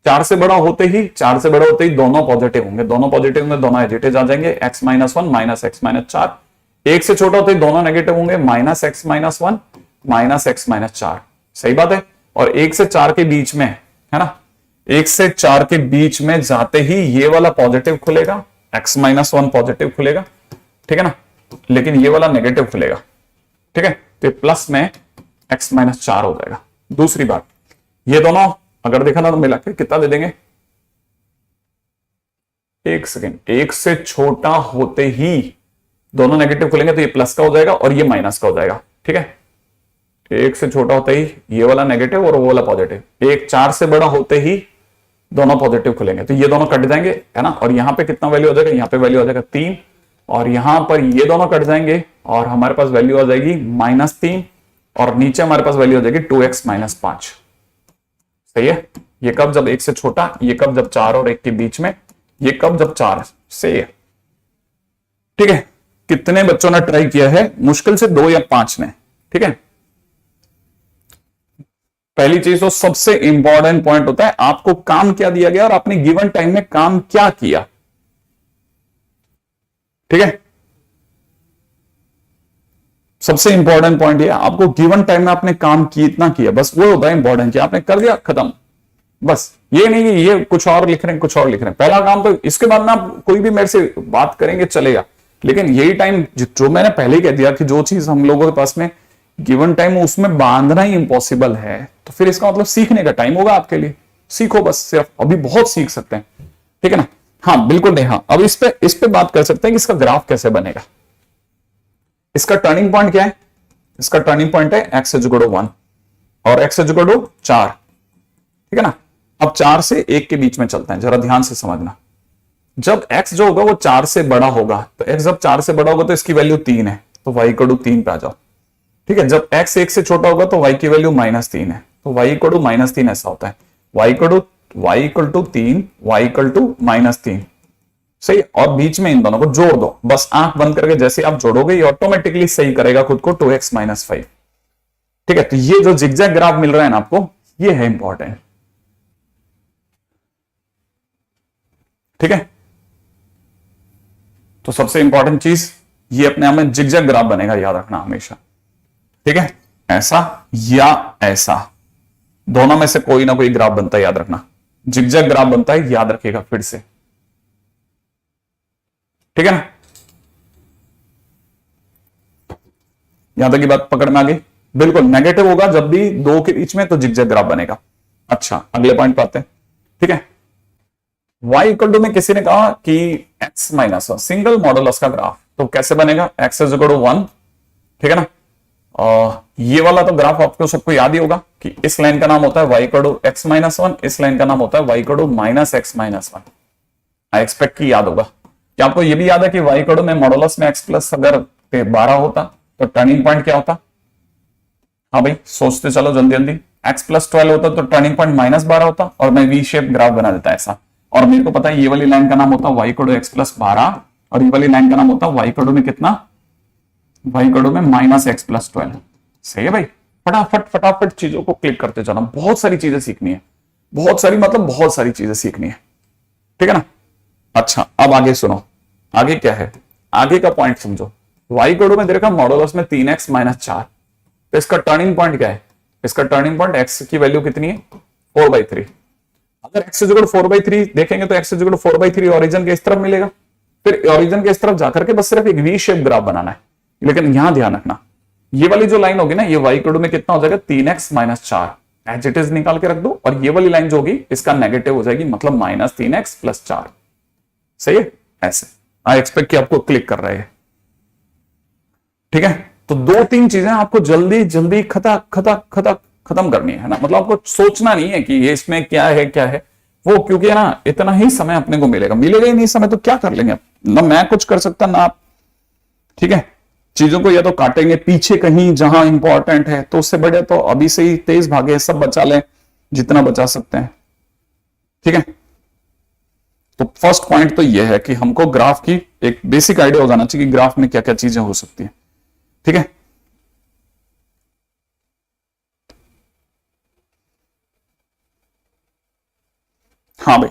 [SPEAKER 1] 4 से बड़ा होते ही दोनों पॉजिटिव होंगे, दोनों पॉजिटिव होंगे, दोनों एजिटेज आ जाएंगे, x minus 1 minus x minus 4। 1 से छोटा होते ही दोनों नेगेटिव होंगे, -x minus 1 minus x minus 4, सही बात है। और 1 से 4 के बीच में, है ना, 1 से 4 के बीच में जाते ही ये वाला पॉजिटिव खुलेगा, x माइनस 1 पॉजिटिव खुलेगा, ठीक है ना, लेकिन ये वाला नेगेटिव खुलेगा, ठीक है। तो प्लस में x माइनस 4 हो जाएगा। दूसरी बात, ये दोनों अगर देखा ना तो मिला के कितना दे देंगे, एक सेकेंड, 1 से छोटा होते ही दोनों नेगेटिव खुलेंगे, तो ये प्लस का हो जाएगा और ये माइनस का हो जाएगा, ठीक है। 1 से छोटा होते ही ये वाला नेगेटिव और वो वाला पॉजिटिव, 4 से बड़ा होते ही दोनों पॉजिटिव खुलेंगे, तो ये दोनों कट जाएंगे, है ना। और यहां पे कितना वैल्यू हो जाएगा, यहाँ पे वैल्यू हो जाएगा 3, और यहां पर ये दोनों कट जाएंगे और हमारे पास वैल्यू आ जाएगी -3, और नीचे हमारे पास वैल्यू हो जाएगी 2x माइनस 5, सही है। ये कब, जब 1 से छोटा, ये कब, जब 4 और 1 के बीच में, ये कब, जब 4 से, ठीक है। कितने बच्चों ने ट्राई किया है, मुश्किल से 2 या 5 ने, ठीक है। पहली चीज तो सबसे इंपॉर्टेंट पॉइंट होता है आपको काम क्या दिया गया और आपने गिवन टाइम में काम क्या किया, ठीक है। सबसे इंपॉर्टेंट पॉइंट ये, आपको गिवन टाइम में आपने काम कितना किया, बस वो होता है इंपॉर्टेंट, कि आपने कर दिया, खत्म। बस ये नहीं कि ये कुछ और लिख रहे हैं, कुछ और लिख रहे हैं, पहला काम तो, इसके बाद में आप कोई भी मेरे से बात करेंगे चलेगा, लेकिन यही टाइम जो मैंने पहले ही कह दिया कि जो चीज हम लोगों के पास में गिवन टाइम उसमें बांधना ही इंपॉसिबल है, तो फिर इसका मतलब सीखने का टाइम होगा आपके लिए, सीखो बस, सिर्फ अभी बहुत सीख सकते हैं, ठीक है ना। हाँ बिल्कुल नहीं, हाँ अब इस पे बात कर सकते हैं कि इसका ग्राफ कैसे बनेगा। इसका टर्निंग पॉइंट क्या है, इसका टर्निंग पॉइंट है x = 1 और x = 4, ठीक है ना। अब 4 से 1 के बीच में चलते हैं, जरा ध्यान से समझना। जब x जो होगा वो 4 से बड़ा होगा, तो x जब 4 से बड़ा होगा तो इसकी वैल्यू 3 है, तो y इक्वल टू 3 पे आ जाओ। ठीक है, जब x 1 से छोटा होगा तो y की वैल्यू -3 है, तो y इक्वल टू -3 ऐसा होता है, y equal to 3, y equal to -3। सही, और बीच में इन दोनों को जोड़ दो, बस आंख बंद करके जैसे आप जोड़ोगे ये ऑटोमेटिकली सही करेगा खुद को 2x - 5। ठीक है, तो ये जो जिगजैग ग्राफ मिल रहा है ना आपको, ये है इंपॉर्टेंट। ठीक है, तो सबसे इंपॉर्टेंट चीज ये अपने आप में जिगजैग ग्राफ बनेगा, याद रखना हमेशा। ठीक है, ऐसा या ऐसा, दोनों में से कोई ना कोई ग्राफ बनता है, याद रखना। जिगजैग ग्राफ बनता है, याद रखिएगा फिर से। ठीक है ना, यहां तक की बात पकड़ में आ गई। बिल्कुल नेगेटिव होगा जब भी दो के बीच में, तो जिगजैग ग्राफ बनेगा। अच्छा, अगले पॉइंट पे आते हैं। ठीक है, y इक्वल टू में किसी ने कहा कि x - 1 सिंगल मॉडुलस का ग्राफ, तो कैसे बनेगा? x is equal to 1। ठीक है ना, और ये वाला तो ग्राफ आपको सबको याद ही होगा कि इस लाइन का नाम होता है y इक्वल टू x - 1, इस लाइन का नाम होता है y equal to -x - 1। I expect की याद होगा। क्या आपको ये भी याद है कि y इक्वल टू में मॉडुलस में x प्लस अगर 12 होता तो टर्निंग पॉइंट क्या होता? हाँ भाई, सोचते चलो जल्दी जल्दी। x प्लस 12 होता तो टर्निंग पॉइंट -12 होता, और मैं वी शेप ग्राफ बना देता ऐसा। और मेरे को पता है ये वाली लाइन का नाम होता है y equal to x plus 12, और ये वाली लाइन का नाम होता है y इक्वल टू में कितना? y इक्वल टू में -x प्लस 12। सही है भाई, फटाफट फटाफट चीजों को क्लिक करते जाना, बहुत सारी चीजें सीखनी है, बहुत सारी मतलब बहुत सारी चीजें सीखनी है। ठीक है ना। अच्छा, अब आगे सुनो, आगे क्या है, आगे का पॉइंट समझो। y इक्वल टू में दे रखा मॉडुलस में 3x - 4, तो इसका टर्निंग पॉइंट क्या है? इसका टर्निंग पॉइंट x की वैल्यू कितनी है? 4/3। अगर x इक्वल टू 4/3 देखेंगे तो x इक्वल टू 4/3 ओरिजिन के इस तरफ मिलेगा, फिर ओरिजिन के इस तरफ जाकर के बस सिर्फ एक वी शेप ग्राफ बनाना है। लेकिन यहां ध्यान रखना, ये वाली जो लाइन होगी ना, ये y इक्वल टू में कितना हो जाएगा? 3x - 4 एज इट इज निकाल के रख दो, और ये वाली लाइन जो होगी इसका नेगेटिव हो जाएगी, मतलब -3x + 4। सही है, ऐसे आई एक्सपेक्ट कि आपको क्लिक कर रहे हैं। ठीक है, तो 2-3 चीजें आपको जल्दी जल्दी खत्म करनी है ना, मतलब आपको सोचना नहीं है कि ये इसमें क्या है वो, क्योंकि ना इतना ही समय अपने को मिलेगा ही नहीं समय, तो क्या कर लेंगे ना, मैं कुछ कर सकता ना आप। ठीक है, चीजों को या तो काटेंगे पीछे कहीं जहां इंपॉर्टेंट है, तो उससे बढ़िया तो अभी से ही तेज भागे, सब बचा लें जितना बचा सकते हैं। ठीक है, तो फर्स्ट पॉइंट तो यह है कि हमको ग्राफ की एक बेसिक आइडिया हो जाना चाहिए कि ग्राफ में क्या क्या चीजें हो सकती है। ठीक है, हाँ भाई,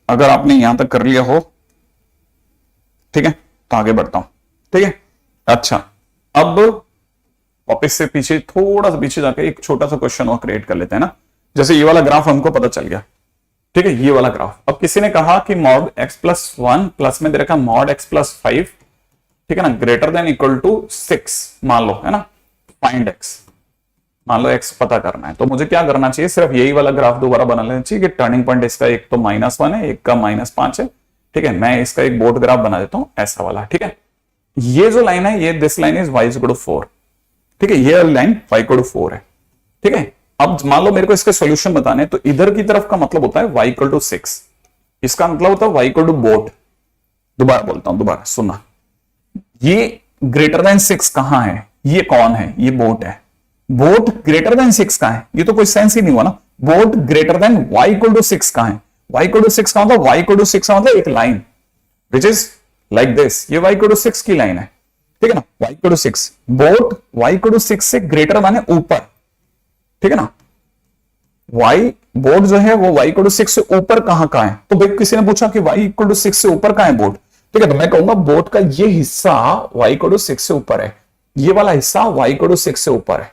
[SPEAKER 1] अगर आपने यहां तक कर लिया हो, ठीक है, तो आगे बढ़ता हूं। ठीक है, अच्छा, अब वापस से पीछे थोड़ा सा पीछे जाकर एक छोटा सा क्वेश्चन और क्रिएट कर लेते हैं ना। जैसे ये वाला ग्राफ हमको पता चल गया, ठीक है, ये वाला ग्राफ। अब किसी ने कहा कि मॉड x + 1 प्लस में दे रखा मॉड x + 5, ठीक है ना, ग्रेटर देन इक्वल टू 6 मान लो, है ना, फाइंड x। मान लो x पता करना है, तो मुझे क्या करना चाहिए? सिर्फ यही वाला ग्राफ दोबारा बना लेना चाहिए कि टर्निंग पॉइंट इसका एक तो -1 है, एक का -5 है। ठीक है, मैं इसका एक बोर्ड ग्राफ बना देता हूं ऐसा वाला। ठीक है, ये जो लाइन है, ये this line is y equal to 4। ठीक है, ये लाइन y इक्वल टू 4 है। ठीक है, अब मान लो मेरे को इसके सॉल्यूशन बताने, तो इधर की तरफ का मतलब होता है y इक्वल टू 6, इसका मतलब होता है y इक्वल टू बोट। दोबारा बोलता हूं, दोबारा सुनना, ये ग्रेटर देन 6 कहां है? ये कौन है? ये बोट है। बोट ग्रेटर देन 6 कहां है? ये तो कोई सेंस ही नहीं हुआ ना। But greater than y equal to 6 कहां है? y इक्वल टू 6 का मतलब y इक्वल टू 6 का मतलब एक line which is like this, ये y इक्वल टू 6 की लाइन है। ठीक है ना, y equal to 6, but y equal to 6 से ग्रेटर माने ऊपर। ठीक है ना, y बोट जो है वो y इक्वल टू 6 से ऊपर कहां का है? तो भाई किसी ने पूछा कि y इक्वल टू 6 से ऊपर कहां है बोट? ठीक है, तो मैं कहूंगा बोट का ये हिस्सा y इक्वल टू 6 से ऊपर है, ये वाला हिस्सा y इक्वल टू 6 से ऊपर है।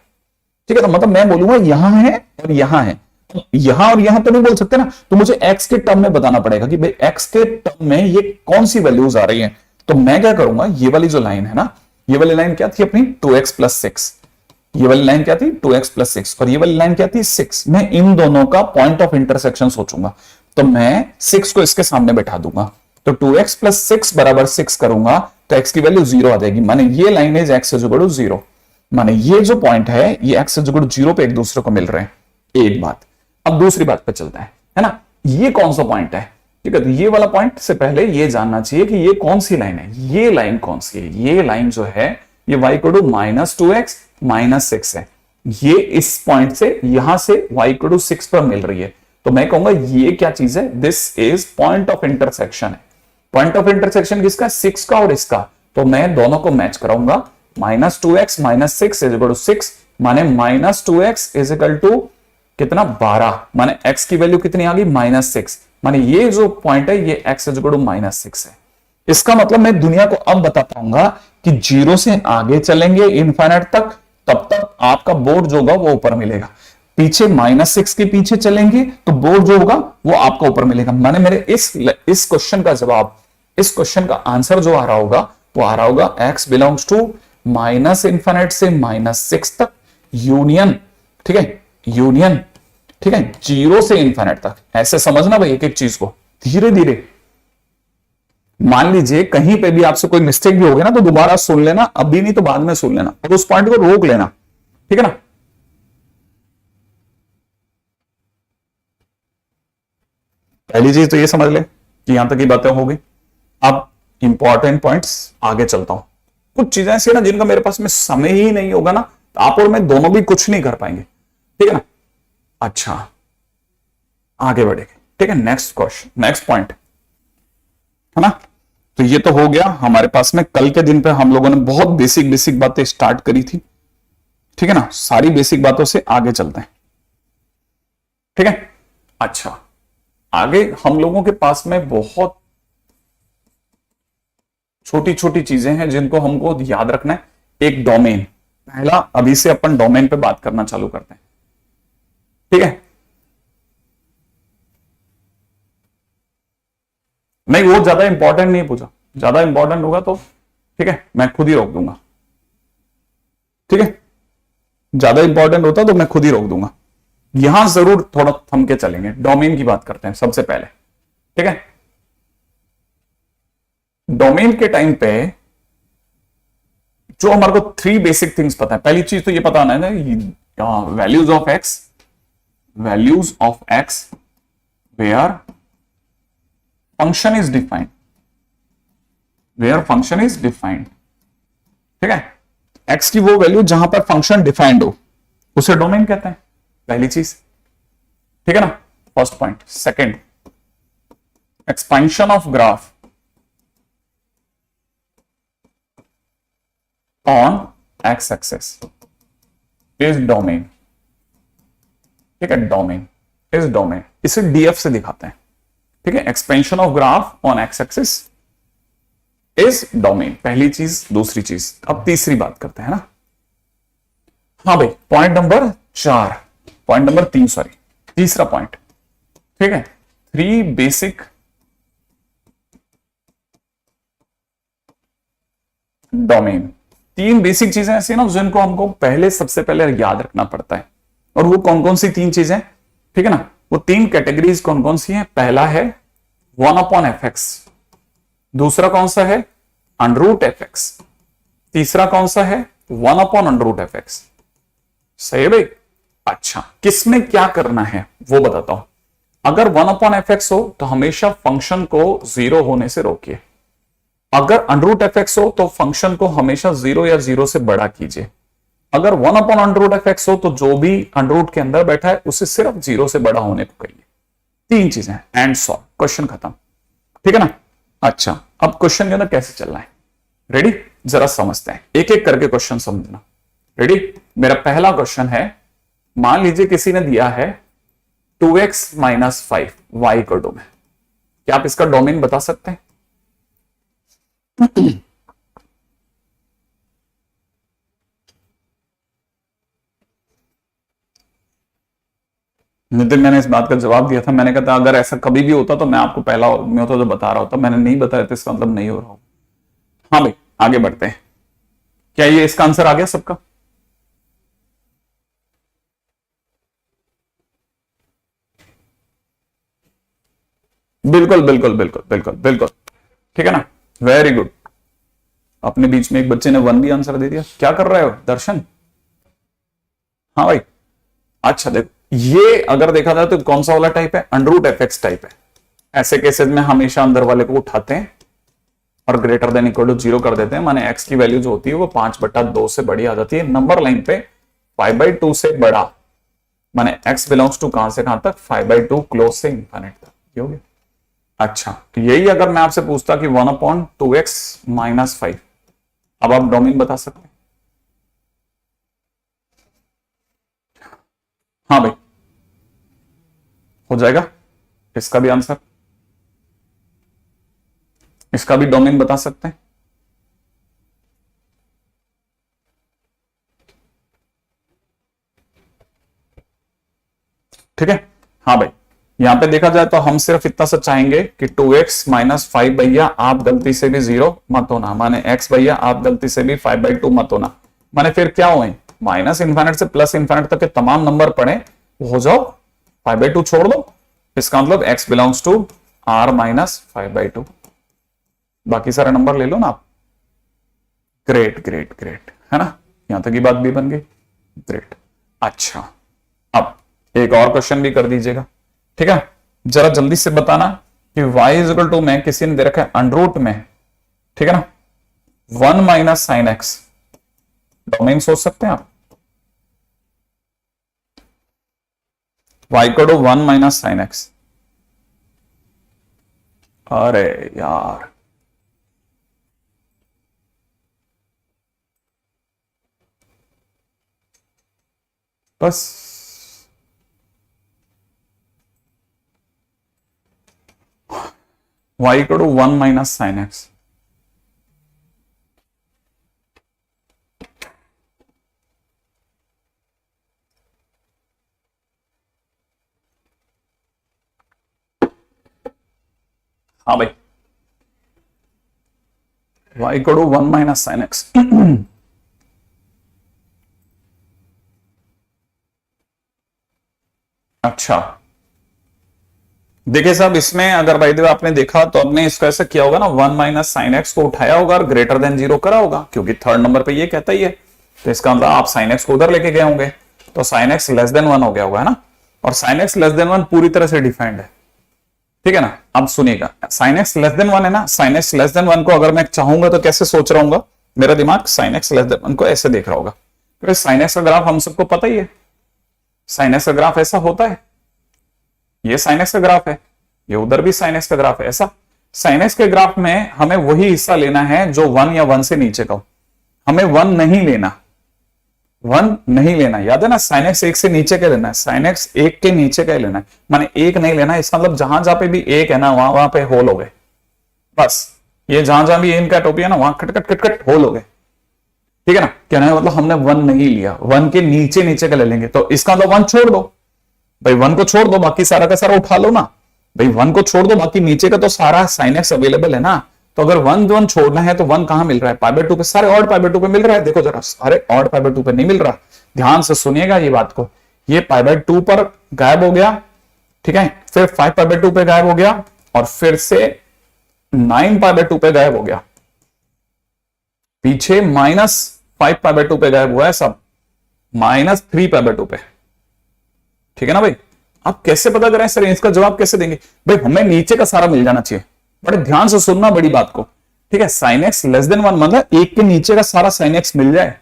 [SPEAKER 1] ठीक है, तो मतलब मैं बोलूंगा यहां है और यहां है, यहां और यहां तो नहीं बोल सकते ना, तो मुझे x के टर्म में बताना पड़ेगा कि भाई x के टर्म में ये कौन सी वैल्यूज आ रही हैं। तो मैं क्या करूंगा, ये वाली जो लाइन है ना, ये वाली लाइन क्या थी अपनी? 2x + 6। ये वाली लाइन क्या थी? 2x + 6, और ये वाली लाइन क्या थी? 6। मैं इन दोनों का पॉइंट ऑफ इंटरसेक्शन सोचूंगा, तो मैं 6 को इसके सामने बैठा दूंगा, तो 2x + 6 बराबर 6 करूंगा तो x की वैल्यू 0 आ जाएगी, माने ये line is x equal to 0, माने ये जो पॉइंट है ये x इक्वल टू 0 पे एक दूसरे को मिल रहे हैं। एक बात, अब दूसरी बात पे चलता है ना, ये कौन सा पॉइंट है? ठीक है, तो ये वाला पॉइंट से पहले ये जानना चाहिए कि ये कौन सी लाइन है, ये लाइन कौन सी है? ये लाइन जो है ये y इक्वल टू -2x -6 है। ये इस पॉइंट से यहां से y इक्वल टू 6 पर मिल रही है, तो मैं कहूंगा ये क्या चीज है, this is point of intersection है। पॉइंट ऑफ इंटरसेक्शन किसका, 6 का और इसका, तो मैं दोनों को मैच कराऊंगा। -2x -6 इज इक्वल टू 6, माने -2x इज इक्वल टू कितना 12, माने x की वैल्यू कितनी आ गई -6, माने ये जो पॉइंट है ये x इज इक्वल टू -6 है। इसका मतलब मैं दुनिया को अब बता पाऊंगा कि 0 से आगे चलेंगे इनफाइनाइट तक, तब तक आपका बोर्ड जो होगा वो ऊपर मिलेगा। पीछे -6 के पीछे चलेंगे तो बोर्ड जो होगा वो आपको ऊपर मिलेगा। माने मेरे इस क्वेश्चन का जवाब, इस क्वेश्चन का आंसर जो आ रहा होगा वो आ रहा होगा x बिलोंग्स टू -∞ से -6 तक यूनियन, ठीक है, यूनियन, ठीक है, 0 से इनफाइनाइट तक। ऐसे समझना भाई एक एक चीज को धीरे धीरे। मान लीजिए कहीं पे भी आपसे कोई मिस्टेक भी हो गया ना तो दोबारा सुन लेना, अभी नहीं तो बाद में सुन लेना और उस पॉइंट को रोक लेना, ठीक है ना। पहली चीज तो ये समझ ले कि यहां तक की बातें हो गई। अब इंपॉर्टेंट पॉइंट्स आगे चलता हूं। कुछ चीजें ऐसी ना जिनका मेरे पास में समय ही नहीं होगा ना, तो आप और मैं दोनों भी कुछ नहीं कर पाएंगे, ठीक है ना। अच्छा आगे बढ़ेंगे, ठीक है। नेक्स्ट क्वेश्चन, नेक्स्ट पॉइंट है ना। तो ये तो हो गया हमारे पास में, कल के दिन पे हम लोगों ने बहुत बेसिक बेसिक बातें स्टार्ट करी थी, ठीक है ना। सारी बेसिक बातों से आगे चलते हैं, ठीक है। अच्छा आगे हम लोगों के पास में बहुत छोटी छोटी चीजें हैं जिनको हमको याद रखना है। एक डोमेन, पहला अभी से अपन डोमेन पे बात करना चालू करते हैं, ठीक है। नहीं वो ज्यादा इंपॉर्टेंट नहीं पूछा, ज्यादा इंपॉर्टेंट होगा तो ठीक है मैं खुद ही रोक दूंगा, ठीक है। ज्यादा इंपॉर्टेंट होता तो मैं खुद ही रोक दूंगा। यहां जरूर थोड़ा थम के चलेंगे, डोमेन की बात करते हैं सबसे पहले, ठीक है। डोमेन के टाइम पे जो हमारे को 3 बेसिक थिंग्स पता है। पहली चीज तो ये पता होना है ना, values of X, values of X where function is defined, where function is defined, ठीक है। एक्स की वो वैल्यू जहां पर फंक्शन डिफाइंड हो उसे डोमेन कहते हैं, पहली चीज, ठीक है ना। First point. Second, expansion of graph on X axis is domain, ठीक है। डोमेन इज डोमेन, इसे डीएफ से दिखाते हैं, ठीक है। Expansion of graph on X axis is domain, पहली चीज। दूसरी चीज, अब तीसरी बात करते हैं ना। हाँ भाई point number 4, point number 3 sorry, तीसरा पॉइंट, ठीक है। 3 बेसिक डोमेन, 3 बेसिक चीजें ऐसी ना जिनको हमको पहले सबसे पहले याद रखना पड़ता है। और वो कौन कौन सी 3 चीजें, ठीक है ना। वो 3 कैटेगरीज कौन कौन सी हैं। पहला है 1/fx, दूसरा कौन सा है √fx, तीसरा कौन सा है 1/√fx। सही है भाई। अच्छा किसमें क्या करना है वो बताता हूं। अगर 1/fx हो तो हमेशा फंक्शन को 0 होने से रोकिए। अगर √fx हो तो फंक्शन को हमेशा 0 या 0 से बड़ा कीजिए। अगर 1/√fx हो तो जो भी अंडरूट के अंदर बैठा है उसे सिर्फ 0 से बड़ा होने को कहिए। 3 चीजें, एंड सॉल्व, क्वेश्चन खत्म, ठीक है ना। अच्छा अब क्वेश्चन के अंदर कैसे चलना है, रेडी, जरा समझते हैं, एक एक करके क्वेश्चन समझना। रेडी, मेरा पहला क्वेश्चन है, मान लीजिए किसी ने दिया है 2x - 5 y इक्वल टू में, क्या आप इसका डोमेन बता सकते हैं। नितिन मैंने इस बात का जवाब दिया था, मैंने कहा था अगर ऐसा कभी भी होता तो मैं आपको पहला में होता तो बता रहा होता, मैंने नहीं बताया तो इसका मतलब नहीं हो रहा हो। हाँ भाई आगे बढ़ते हैं। क्या ये इसका आंसर आ गया सबका। बिल्कुल बिल्कुल बिल्कुल बिल्कुल बिल्कुल, ठीक है ना, वेरी गुड। अपने बीच में एक बच्चे ने 1 भी आंसर दे दिया। क्या कर रहे हो दर्शन। हाँ भाई अच्छा देखो, ये अगर देखा जाए तो कौन सा वाला टाइप है, √fx टाइप है। ऐसे केसेस में हमेशा अंदर वाले को उठाते हैं और ग्रेटर देन इक्वल टू 0 कर देते हैं, माने x की वैल्यू जो होती है वो 5/2 से बड़ी आ जाती है। नंबर लाइन पे 5/2 से बड़ा, माने x बिलोंग्स टू कहां से कहां तक, 5/2 क्लोज से इंफिनिट तक। ये हो गया। अच्छा, तो यही अगर मैं आपसे पूछता कि 1/2x - 5, अब आप डोमेन बता सकते हैं? हाँ भाई, हो जाएगा। इसका भी आंसर, इसका भी डोमेन बता सकते हैं? ठीक है। हाँ भाई, यहां पे देखा जाए तो हम सिर्फ इतना सा चाहेंगे कि 2x - 5 भैया आप गलती से भी 0 मत होना, माने x भैया आप गलती से भी 5/2 मत होना। माने फिर क्या हुए, माइनस इन्फिनिट से प्लस इन्फिनिट तक के तमाम नंबर पढ़े वो हो जाओ, 5/2 छोड़ दो। इसका मतलब x बिलोंग्स टू r - 5/2। बाकी सारे नंबर ले लो ना आप। ग्रेट ग्रेट ग्रेट, है ना, यहां तक की बात भी बन गई। ग्रेट। अच्छा, अब एक और क्वेश्चन भी कर दीजिएगा, ठीक है। जरा जल्दी से बताना कि y इक्वल टू में किसी ने दे रखा है अंडरूट में, ठीक है ना, 1 - sin x। डोमेन सोच सकते हैं आप, y equal to 1 - sin x। अरे यार, बस y equal to 1 - sin x। हाँ भाई, y equal to 1 - sin x। अच्छा, देखिए साहब, इसमें अगर भाई देव आपने देखा तो आपने इसको ऐसा किया होगा ना, 1 - sin x को उठाया होगा और ग्रेटर देन 0 करा होगा, क्योंकि थर्ड नंबर पे ये कहता ही है। तो इसका मतलब आप sin x को उधर लेके गए होंगे, तो sin x लेस देन 1 हो गया होगा, है ना। और sin x लेस देन 1 पूरी तरह से डिफाइंड है, ठीक है ना। अब सुनिएगा, sin x लेस देन 1 है ना, sin x लेस देन 1 को अगर मैं चाहूंगा तो कैसे सोच रहा हूँ, मेरा दिमाग sin x लेस देन 1 को ऐसे देख रहा होगा, क्योंकि sin x का ग्राफ हम सबको पता ही है। sin x का ग्राफ ऐसा होता है, ये sin x का ग्राफ है, ये उधर भी sin x का ग्राफ है। ऐसा sin x के ग्राफ में हमें वही हिस्सा लेना है जो 1 या 1 से नीचे का हो, हमें 1 नहीं लेना, 1 नहीं लेना, याद है ना। sin x 1 से नीचे का लेना है, sin x 1 के नीचे का लेना है, माने 1 नहीं लेना। इसका मतलब जहां जहां पे भी 1 है ना, वहां वहां पे होल हो गए, बस। ये जहां जहां भी एम कैट है ना, वहां खट खट खट खट होल हो गए, ठीक है ना। कहना है मतलब हमने 1 नहीं लिया, 1 के नीचे नीचे का ले लेंगे, तो इसका मतलब 1 छोड़ दो भाई, 1 को छोड़ दो, बाकी सारा का सारा उठा लो ना भाई। 1 को छोड़ दो, बाकी नीचे का तो सारा sin x अवेलेबल है ना। तो अगर 1 छोड़ना है तो 1 कहां मिल रहा है, π/2 पे, सारे ऑड π/2 पे मिल रहा है। देखो जरा, अरे ऑड π/2 पे नहीं मिल रहा, ध्यान से सुनिएगा ये बात को। ये π/2 पर गायब हो गया, ठीक है, फिर 5π/2 पे गायब हो गया, और फिर से 9π/2 पे गायब हो गया, पीछे -5π/2 पे गायब हुआ है सब, -3π/2 पे, ठीक है ना भाई। आप कैसे पता करें सर, इसका जवाब कैसे देंगे भाई, हमें नीचे का सारा मिल जाना चाहिए। बड़े ध्यान से सुनना बड़ी बात को, ठीक है। sin x लेस देन 1 मतलब 1 के नीचे का सारा sin x मिल जाए।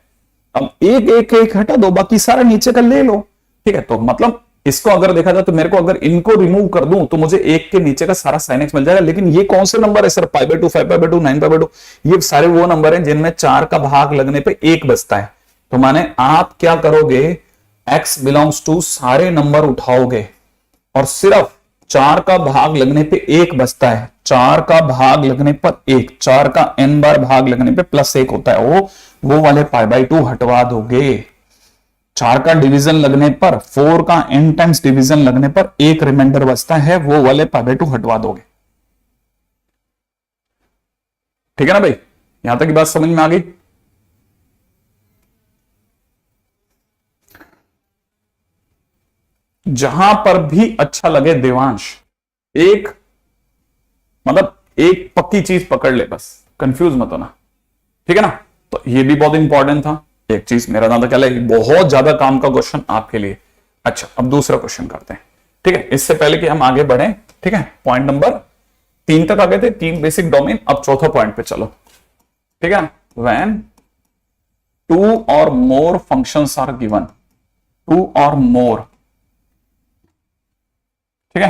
[SPEAKER 1] अब एक एक एक हटा दो, बाकी सारा नीचे का ले लो, ठीक है। तो मतलब इसको अगर देखा जाए तो मेरे को अगर इनको रिमूव कर दूं तो मुझे 1 के नीचे का सारा sin x मिल जाएगा। लेकिन ये कौन से नंबर है सर, π/2, 5π/2, 9π/2, ये सारे वो नंबर हैं जिनमें 4 का भाग लगने पे 1 बचता है। तो माने आप क्या करोगे, x बिलोंग्स टू सारे नंबर उठाओगे और सिर्फ 4 का भाग लगने पे 1 बचता है। 4 का भाग लगने पर 1, 4 का n बार भाग लगने पे +1 होता है, वो वाले π/2 हटवा दोगे। 4 का डिवीजन लगने पर, 4 का n टाइम्स डिवीजन लगने पर 1 रिमाइंडर बचता है, वो वाले π/2 हटवा दोगे, ठीक है ना भाई। यहां तक की बात समझ में आ गई। जहां पर भी अच्छा लगे देवांश, एक मतलब एक पक्की चीज पकड़ ले, बस कंफ्यूज मत होना, ठीक है ना। तो ये भी बहुत इंपॉर्टेंट था, एक चीज मेरा ज्यादा क्या है, बहुत ज्यादा काम का क्वेश्चन आपके लिए। अच्छा, अब दूसरा क्वेश्चन करते हैं, ठीक है। इससे पहले कि हम आगे बढ़े, ठीक है, पॉइंट नंबर 3 तक आ गए थे, 3 बेसिक डोमेन। अब चौथा पॉइंट पे चलो, ठीक है ना। When 2 or more functions are given, 2 or more, ठीक है।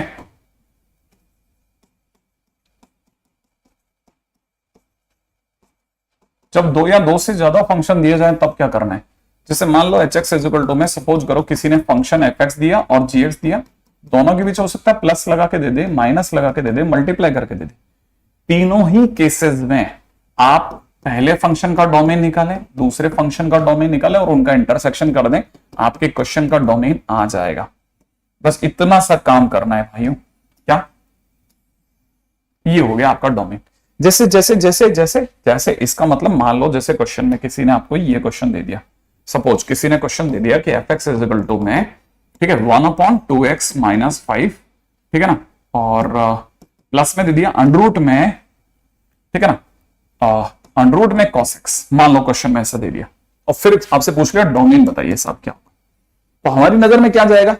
[SPEAKER 1] जब 2 या 2 से ज्यादा फंक्शन दिए जाए तब क्या करना है। जैसे मान लो एच एक्स इजिकल टू में सपोज करो किसी ने फंक्शन एफ एक्स दिया और जी एक्स दिया, दोनों के बीच हो सकता है प्लस लगा के दे दे, माइनस लगा के दे दे, मल्टीप्लाई करके दे दे। तीनों ही केसेस में आप पहले फंक्शन का डोमेन निकालें, दूसरे फंक्शन का डोमेन निकालें और उनका इंटरसेक्शन कर दें, आपके क्वेश्चन का डोमेन आ जाएगा। बस इतना सा काम करना है भाइयों। क्या ये हो गया आपका डोमेन। जैसे जैसे जैसे जैसे जैसे इसका मतलब मान लो जैसे क्वेश्चन में किसी ने आपको ये क्वेश्चन दे दिया, सपोज किसी ने क्वेश्चन दे दिया कि F X is equal to में, ठीक है, 1/2x माइनस 5, ठीक है ना, और प्लस में दे दिया अंडरूट में, ठीक है ना, अंडरूट में cos x, मान लो क्वेश्चन में ऐसा दे दिया और फिर आपसे पूछ लिया डोमेन बताइए साहब क्या होगा। तो हमारी नजर में क्या जाएगा,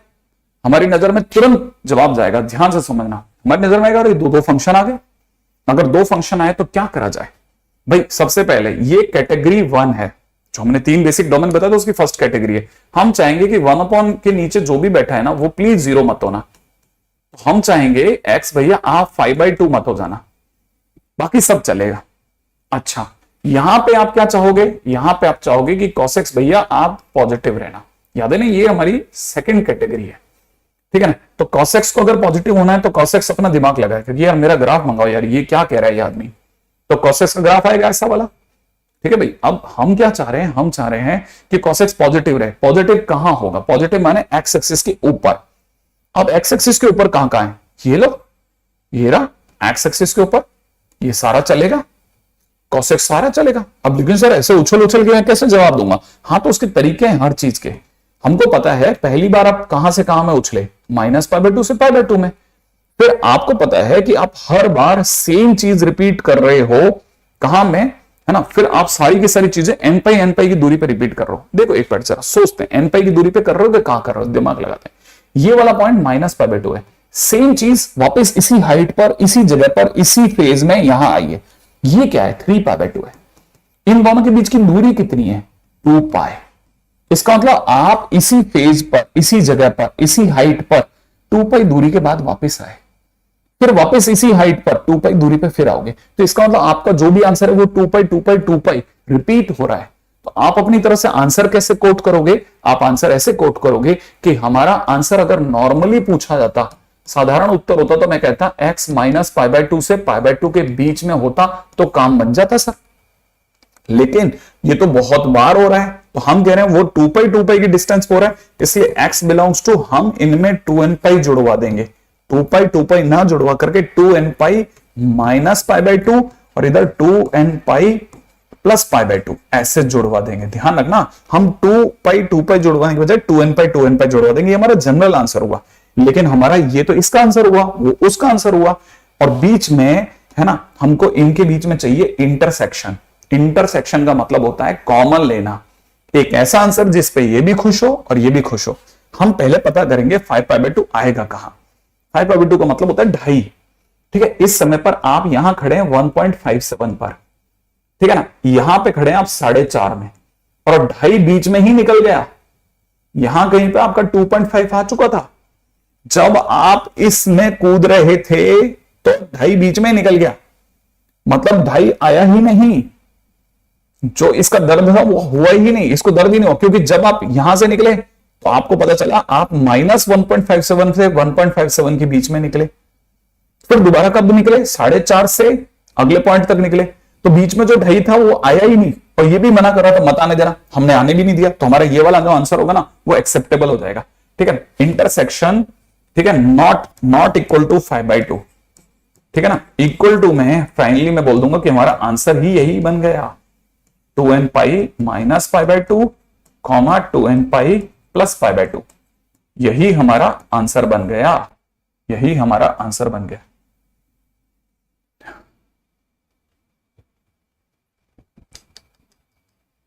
[SPEAKER 1] हमारी नजर में तुरंत जवाब जाएगा। ध्यान से समझना, हमारी नजर में आएगा दो फंक्शन आ गए। अगर 2 फंक्शन आए तो क्या करा जाए भाई। सबसे पहले ये कैटेगरी 1 है, जो हमने 3 बेसिक डोमेन बताया था उसकी फर्स्ट कैटेगरी है। हम चाहेंगे कि 1 के नीचे जो भी बैठा है ना वो प्लीज 0 मत होना। तो हम चाहेंगे x भैया आप 5/2 मत हो जाना, बाकी सब चलेगा। अच्छा, यहां पे आप क्या चाहोगे, यहां पे आप चाहोगे कि cos x भैया आप पॉजिटिव रहना। याद है ना, ये हमारी सेकंड कैटेगरी है, ठीक है ना। तो cos x को अगर पॉजिटिव होना है तो cos x अपना दिमाग लगाए, क्योंकि यार मेरा ग्राफ मंगाओ यार, ये क्या कह रहा है ये आदमी। तो cos x का ग्राफ आएगा ऐसा वाला, ठीक है भाई। अब हम क्या चाह रहे हैं, हम चाह रहे हैं कि cos x पॉजिटिव रहे। पॉजिटिव कहां होगा, पॉजिटिव माने x एक्सिस के ऊपर। अब x एक्सिस के ऊपर कहां कहां है, ये लो, ये रहा x एक्सिस के ऊपर, ये सारा चलेगा, cos x सारा चलेगा। अब लेकिन सर ऐसे उछल उछल के मैं कैसे जवाब दूंगा। हाँ, तो उसके तरीके हैं हर चीज के। हमको पता है पहली बार आप कहां से कहां में उछले, -π/2 से π/2 में। फिर आपको पता है कि आप हर बार सेम चीज रिपीट कर रहे हो, कहां में, है ना। फिर आप सारी की सारी चीजें n π की दूरी पे रिपीट कर रहे हो। देखो एक बार जरा सोचते हैं, n π की दूरी पे कर रहे हो कि कहां कर रहे हो, दिमाग लगाते हैं। ये वाला पॉइंट -π/2 है। सेम चीज वापस इसी हाइट पर, इसी जगह पर, इसी फेज में यहां आई है। ये क्या है, 3π/2 है। इन दोनों के बीच की दूरी कितनी है, 2π। इसका मतलब आप इसी फेज पर, इसी जगह पर, इसी हाइट पर 2π दूरी के बाद वापस आए, फिर वापस इसी हाइट पर 2π दूरी पे फिर आओगे। तो इसका मतलब आपका जो भी आंसर है वो 2π रिपीट हो रहा है। तो आप अपनी तरफ से आंसर कैसे कोट करोगे, आप आंसर ऐसे कोट करोगे कि हमारा आंसर अगर नॉर्मली पूछा जाता, साधारण उत्तर होता, तो मैं कहता x -π/2 से π/2 के बीच में होता तो काम बन जाता सर। लेकिन ये तो बहुत बार हो रहा है, तो हम कह रहे हैं वो 2π की डिस्टेंस हो रहा है, इसलिए x बिलोंग्स टू, हम इनमें 2nπ जुड़वा देंगे। 2π ना जुड़वा करके 2nπ -π/2 और इधर 2nπ + π/2 ऐसे जुड़वा देंगे। ध्यान रखना, हम 2π जुड़वाने की बजाय 2nπ जुड़वा देंगे। ये हमारा जनरल आंसर हुआ। लेकिन हमारा ये तो इसका आंसर हुआ, वो उसका आंसर हुआ, और बीच में, है ना, हमको इनके बीच में चाहिए इंटरसेक्शन। इंटरसेक्शन का मतलब होता है कॉमन लेना, एक ऐसा आंसर जिस पे ये भी खुश हो और ये भी खुश हो। हम पहले पता करेंगे 5π/2 आएगा कहां। 5π/2 का मतलब होता है 2.5, ठीक है। इस समय पर आप यहां खड़े हैं 1.57 पर, ठीक है ना, यहां पे खड़े हैं आप 4.5 में, और 2.5 बीच में ही निकल गया। यहां कहीं पे आपका 2.5 आ चुका था। जब आप इसमें कूद रहे थे तो 2.5 बीच में निकल गया, मतलब 2.5 आया ही नहीं। जो इसका दर्द था वो हुआ ही नहीं, इसको दर्द ही नहीं हुआ, क्योंकि जब आप यहां से निकले तो आपको पता चला आप -1.57 से 1.57 के बीच में निकले। फिर दोबारा कब निकले, 4.5 से अगले पॉइंट तक निकले, तो बीच में जो 2.5 था वो आया ही नहीं। और ये भी मना कर रहा था मत आने देना, हमने आने भी नहीं दिया। तो हमारा ये वाला जो आंसर होगा ना वो एक्सेप्टेबल हो जाएगा, ठीक है। इंटरसेक्शन, ठीक है, नॉट इक्वल टू 5/2, ठीक है ना। इक्वल टू में फाइनली मैं बोल दूंगा कि हमारा आंसर ही यही बन गया, 2nπ -π/2, 2nπ + π/2। यही हमारा आंसर बन गया, यही हमारा आंसर बन गया।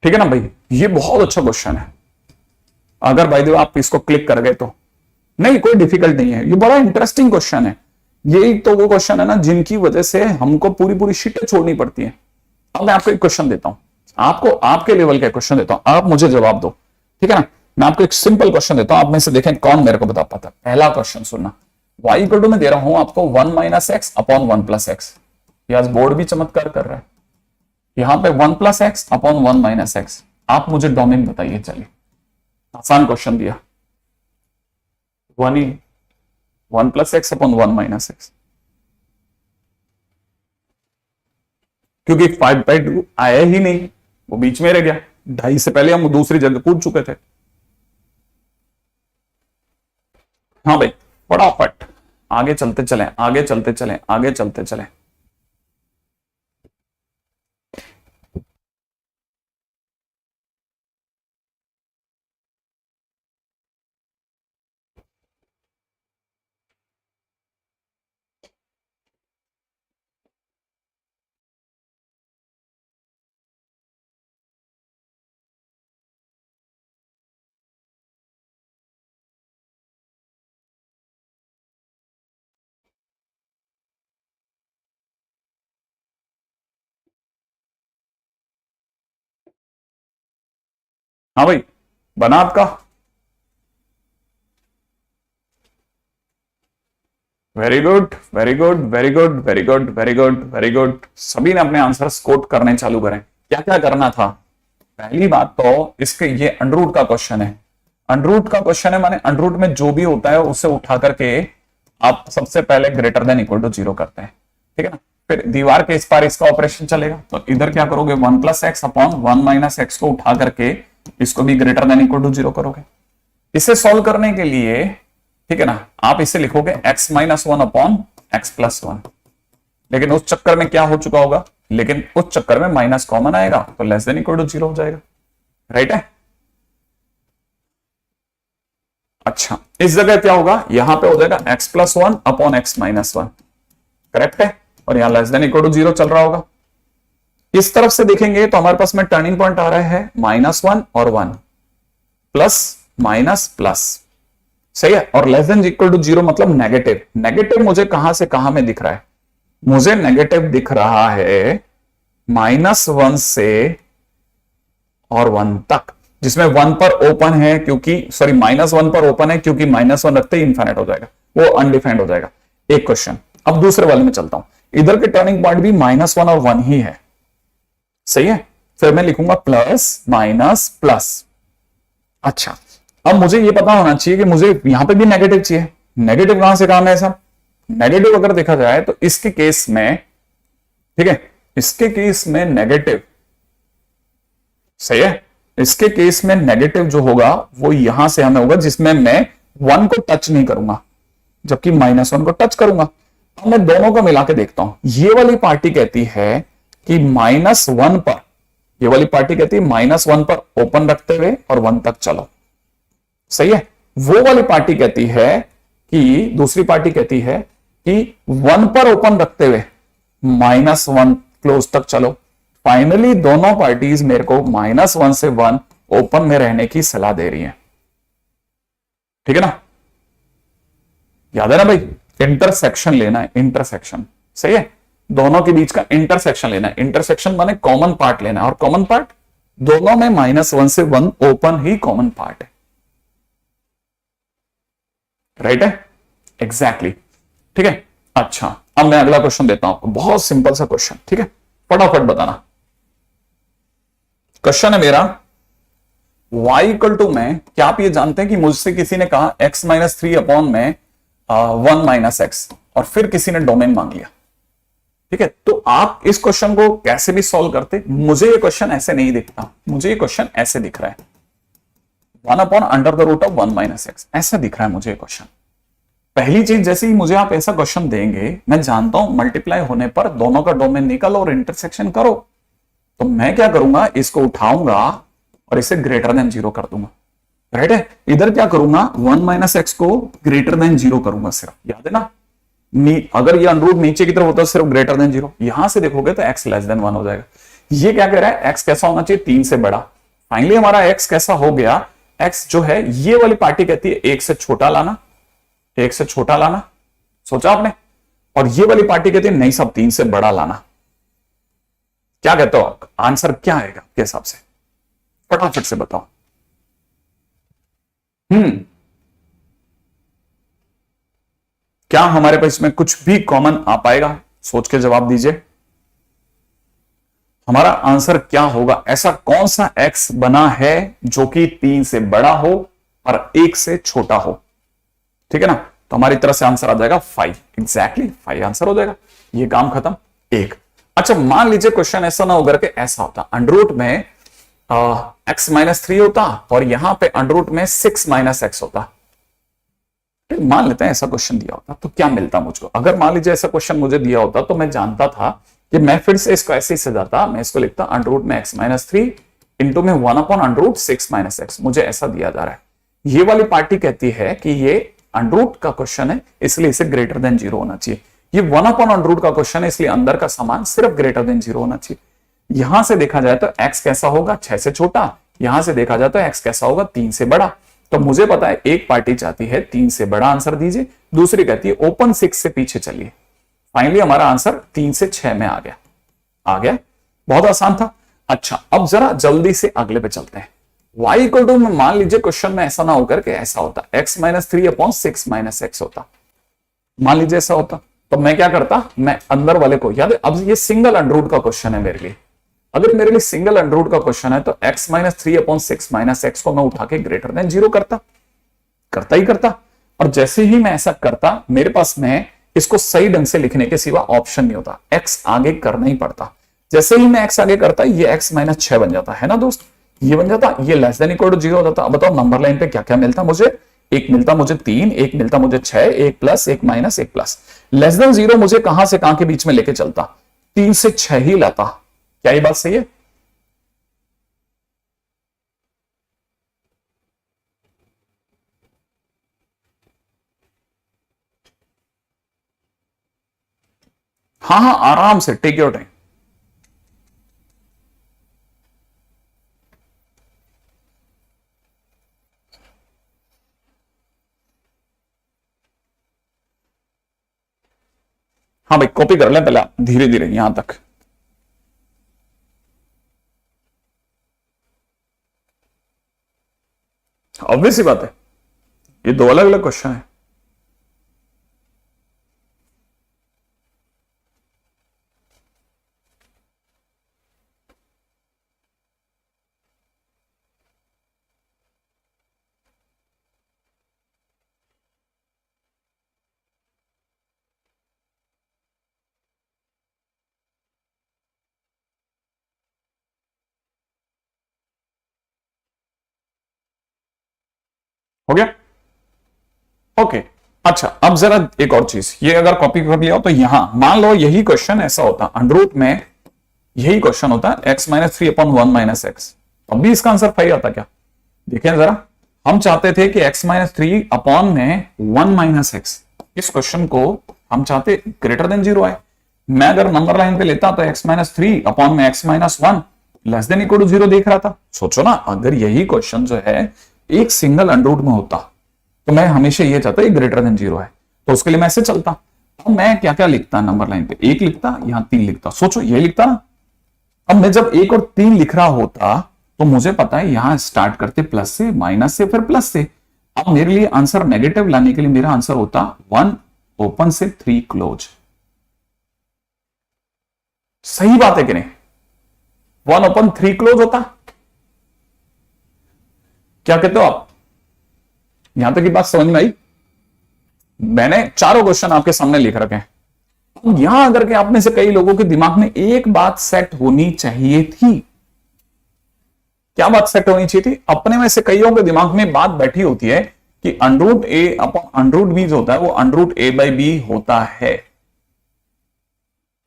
[SPEAKER 1] ठीक है ना भाई, ये बहुत अच्छा क्वेश्चन है। अगर भाई आप इसको क्लिक कर गए तो नहीं, कोई डिफिकल्ट नहीं है, ये बड़ा इंटरेस्टिंग क्वेश्चन है। यही तो वो क्वेश्चन है ना जिनकी वजह से हमको पूरी पूरी शीटें छोड़नी पड़ती है। अब मैं आपको एक क्वेश्चन देता हूं, आपको आपके लेवल का क्वेश्चन देता हूं, आप मुझे जवाब दो, ठीक है ना। मैं आपको एक सिंपल क्वेश्चन देता हूं, आप में से देखें कौन मेरे को बता पाता है। पहला क्वेश्चन सुनना, y इक्वल टू में दे रहा हूं आपको 1 minus x upon 1 plus x. आज बोर्ड भी चमत्कार कर रहा है, यहां पे 1 plus x upon 1 minus x. आप मुझे डोमेन बताइए। चलिए आसान क्वेश्चन दिया, 1 plus x upon 1 minus x, क्योंकि 5/2 आया ही नहीं, वो बीच में रह गया। 2.5 से पहले हम दूसरी जगह कूद चुके थे। हाँ भाई फटाफट आगे चलते चले, आगे चलते चले, आगे चलते चले। हाँ भाई बना आपका, very good very good very good very good very good very good. सभी ने अपने आंसर कोट करने चालू करें। क्या क्या करना था, पहली बात तो इसके ये अंडररूट का क्वेश्चन है, अंडररूट का क्वेश्चन है, माने अंडररूट में जो भी होता है उसे उठा करके आप सबसे पहले ग्रेटर देन इक्वल टू 0 करते हैं, ठीक है ना। फिर दीवार के इस पार इसका ऑपरेशन चलेगा, तो इधर क्या करोगे 1 plus x upon 1 minus x को उठा करके इसको भी ग्रेटर देन इक्वल टू 0 करोगे। इसे सॉल्व करने के लिए, ठीक है ना, आप इसे लिखोगे x minus 1 upon x plus 1। लेकिन उस चक्कर में क्या हो चुका होगा, लेकिन उस चक्कर में माइनस कॉमन आएगा तो लेस देन इक्वल टू 0 हो जाएगा, राइट है। अच्छा इस जगह क्या होगा, यहां पे हो जाएगा x plus 1 upon x minus 1, correct है। और यहां लेस देन इक्वल टू 0 चल रहा होगा। इस तरफ से देखेंगे तो हमारे पास में टर्निंग पॉइंट आ रहा है -1 और 1, प्लस माइनस प्लस, सही है। और लेस देन इक्वल टू 0 मतलब नेगेटिव। नेगेटिव मुझे कहां से कहां में दिख रहा है, मुझे नेगेटिव दिख रहा है -1 से और 1 तक, जिसमें 1 पर ओपन है क्योंकि सॉरी -1 पर ओपन है क्योंकि -1 रखते ही इंफिनिट हो जाएगा, वो अनडिफाइंड हो जाएगा। एक क्वेश्चन। अब दूसरे वाले में चलता हूं, इधर के टर्निंग पॉइंट भी -1 और 1 ही है, सही है। फिर मैं लिखूंगा प्लस माइनस प्लस। अच्छा अब मुझे ये पता होना चाहिए कि मुझे यहां पे भी नेगेटिव चाहिए। नेगेटिव कहां से कहां है साहब, नेगेटिव अगर देखा जाए तो इसके केस में, ठीक है, इसके केस में नेगेटिव, सही है, इसके केस में नेगेटिव जो होगा वो यहां से हमें होगा जिसमें मैं 1 को टच नहीं करूंगा, जबकि -1 को टच करूंगा। अब मैं दोनों को मिला के देखता हूं। ये वाली पार्टी कहती है कि -1 पर, ये वाली पार्टी कहती है -1 पर ओपन रखते हुए और 1 तक चलो, सही है। वो वाली पार्टी कहती है कि, दूसरी पार्टी कहती है कि 1 पर ओपन रखते हुए -1 क्लोज तक चलो। फाइनली दोनों पार्टीज मेरे को -1 से 1 ओपन में रहने की सलाह दे रही हैं, ठीक है ना। याद है ना भाई, इंटरसेक्शन लेना है, इंटरसेक्शन, सही है। दोनों के बीच का इंटरसेक्शन लेना है। इंटरसेक्शन माने कॉमन पार्ट लेना है, और कॉमन पार्ट दोनों में -1 से 1 ओपन ही कॉमन पार्ट है, राइट है, एग्जैक्टली, ठीक है। अच्छा अब मैं अगला क्वेश्चन देता हूं आपको, बहुत सिंपल सा क्वेश्चन, ठीक है, फटाफट बताना। क्वेश्चन है मेरा, y इक्वल टू में, क्या आप ये जानते हैं कि मुझसे किसी ने कहा x माइनस 3 अपॉन में 1 माइनस एक्स, और फिर किसी ने डोमेन मांग लिया, ठीक है। तो आप इस क्वेश्चन को कैसे भी सॉल्व करते, मुझे ये क्वेश्चन ऐसे नहीं दिखता, मुझे ये क्वेश्चन ऐसे दिख रहा है, 1 upon under the root of 1 minus X, ऐसा दिख रहा है मुझे ये क्वेश्चन। पहली चीज, जैसे ही मुझे आप ऐसा क्वेश्चन देंगे, मैं जानता हूं मल्टीप्लाई होने पर दोनों का डोमेन निकालो और इंटरसेक्शन करो, तो मैं क्या करूंगा, इसको उठाऊंगा और इसे ग्रेटर देन 0 कर दूंगा, राइट है। इधर क्या करूंगा, 1 माइनस एक्स को ग्रेटर देन 0 करूंगा सिर्फ, याद है ना। अगर ये अंडर रूट नीचे की तरफ होता है सिर्फ ग्रेटर देन 0, यहां से देखोगे तो x लेस देन 1 हो जाएगा। ये क्या कह रहा है, x कैसा होना चाहिए, 3 से बड़ा। फाइनली हमारा x कैसा हो गया, x जो है, ये वाली पार्टी कहती है 1 से छोटा लाना, 1 से छोटा लाना, सोचा आपने। और ये वाली पार्टी कहती है नहीं सब 3 से बड़ा लाना। क्या कहते हो आप, आंसर क्या आएगा आपके हिसाब से, फटाफट से बताओ। क्या हमारे पास इसमें कुछ भी कॉमन आ पाएगा, सोच के जवाब दीजिए। हमारा आंसर क्या होगा, ऐसा कौन सा एक्स बना है जो कि 3 से बड़ा हो और 1 से छोटा हो, ठीक है ना। तो हमारी तरफ से आंसर आ जाएगा 5, एग्जैक्टली 5 आंसर हो जाएगा, ये काम खत्म। एक अच्छा, मान लीजिए क्वेश्चन ऐसा ना होकर के ऐसा होता, अंडरूट में x-3 होता और यहां पे अंडरूट में 6 - x होता। मान लेते हैं ऐसा क्वेश्चन दिया होता तो क्या मिलता मुझको। अगर मान लीजिए ऐसा क्वेश्चन मुझे दिया होता तो मैं जानता था कि मैं फिर से इसको ऐसे ही सजाता, मैं इसको लिखता अंडरूट में x-3 इंटू में 1/अंडरूट 6 - x। मुझे ऐसा दिया जा रहा है, ये वाली पार्टी कहती है कि ये अंडरूट का क्वेश्चन है इसलिए इसे ग्रेटर देन 0 होना चाहिए। ये 1/अंडरूट का क्वेश्चन है इसलिए अंदर का समान सिर्फ ग्रेटर देन 0 होना चाहिए। यहां से देखा जाए तो x कैसा होगा, 6 से छोटा, यहां से देखा जाए तो x कैसा होगा, 3 से बड़ा। तो मुझे पता है एक पार्टी चाहती है 3 से बड़ा आंसर दीजिए, दूसरी कहती है ओपन 6 से पीछे चलिए। फाइनली हमारा आंसर 3 से 6 में आ गया। आ गया, बहुत आसान था। अच्छा, अब जरा जल्दी से अगले पे चलते हैं। y इक्वल टू में मान लीजिए क्वेश्चन में ऐसा ना होकर के ऐसा होता, x-3/6 - x होता। मान लीजिए ऐसा होता तो मैं क्या करता, मैं अंदर वाले को याद है, अब ये सिंगल अंडरूट का क्वेश्चन है मेरे लिए। अगर मेरे लिए सिंगल अंडरूट का क्वेश्चन है तो x-3/6 - x को मैं उठा के ग्रेटर देन 0 करता ही करता। और जैसे ही मैं ऐसा करता मेरे पास में इसको सही ढंग से लिखने के सिवा ऑप्शन नहीं होता, x आगे करना ही पड़ता। जैसे ही मैं x आगे करता ये x-6 बन जाता है ना दोस्त, ये बन जाता, ये लेस देन इक्वल टू 0 हो जाता। अब बताओ नंबर लाइन पे क्या क्या मिलता मुझे, एक मिलता मुझे 3, एक मिलता मुझे 6, एक प्लस एक माइनस एक प्लस। लेस देन 0 मुझे कहां से कहां के बीच में लेके चलता, 3 से 6 ही लाता। क्या ये बात सही है? हाँ हाँ, आराम से, टेक योर टाइम। हाँ भाई, कॉपी कर लें पहले धीरे धीरे यहां तक। ऑब्वियस सी बात है, ये दो अलग अलग क्वेश्चन है। हो गया, ओके। अच्छा, अब जरा एक और चीज, ये अगर कॉपी कर लिया हो तो यहां मान लो यही क्वेश्चन ऐसा होता, अंडरूट में यही क्वेश्चन होता x-3/1 - x, अब भी इसका आंसर 5 आता क्या? देखें जरा, हम चाहते थे कि x-3/1 - इस क्वेश्चन को हम चाहते ग्रेटर देन 0 आए। मैं अगर नंबर लाइन पे लेता तो x-3/x-1 less than equal to 0 देख रहा था। सोचो ना, अगर यही क्वेश्चन जो है एक सिंगल अंडरूट में होता तो मैं हमेशा ये चाहता ये ग्रेटर देन 0 है, तो उसके लिए मैं ऐसे चलता। अब मैं क्या क्या लिखता नंबर लाइन पे, 1 लिखता, यहां 3 लिखता। सोचो ये लिखता ना, अब मैं जब 1 और 3 लिख रहा होता तो मुझे पता है यहां स्टार्ट करते प्लस से, माइनस से, फिर प्लस से। अब मेरे लिए आंसर नेगेटिव लाने के लिए मेरा आंसर होता 1 ओपन से 3 क्लोज। सही बात है कि नहीं? 1/3 क्लोज होता। क्या कहते हो आप? यहां तक की बात समझ में आई? मैंने चारों क्वेश्चन आपके सामने लिख रखे हैं। अब यहां अगर के आप में से कई लोगों के दिमाग में एक बात सेट होनी चाहिए थी। क्या बात सेट होनी चाहिए थी? अपने में से कईयों के दिमाग में बात बैठी होती है कि अंडरूट ए अपॉन अंडरूट बी जो होता है वो अंडरूट a/b होता है।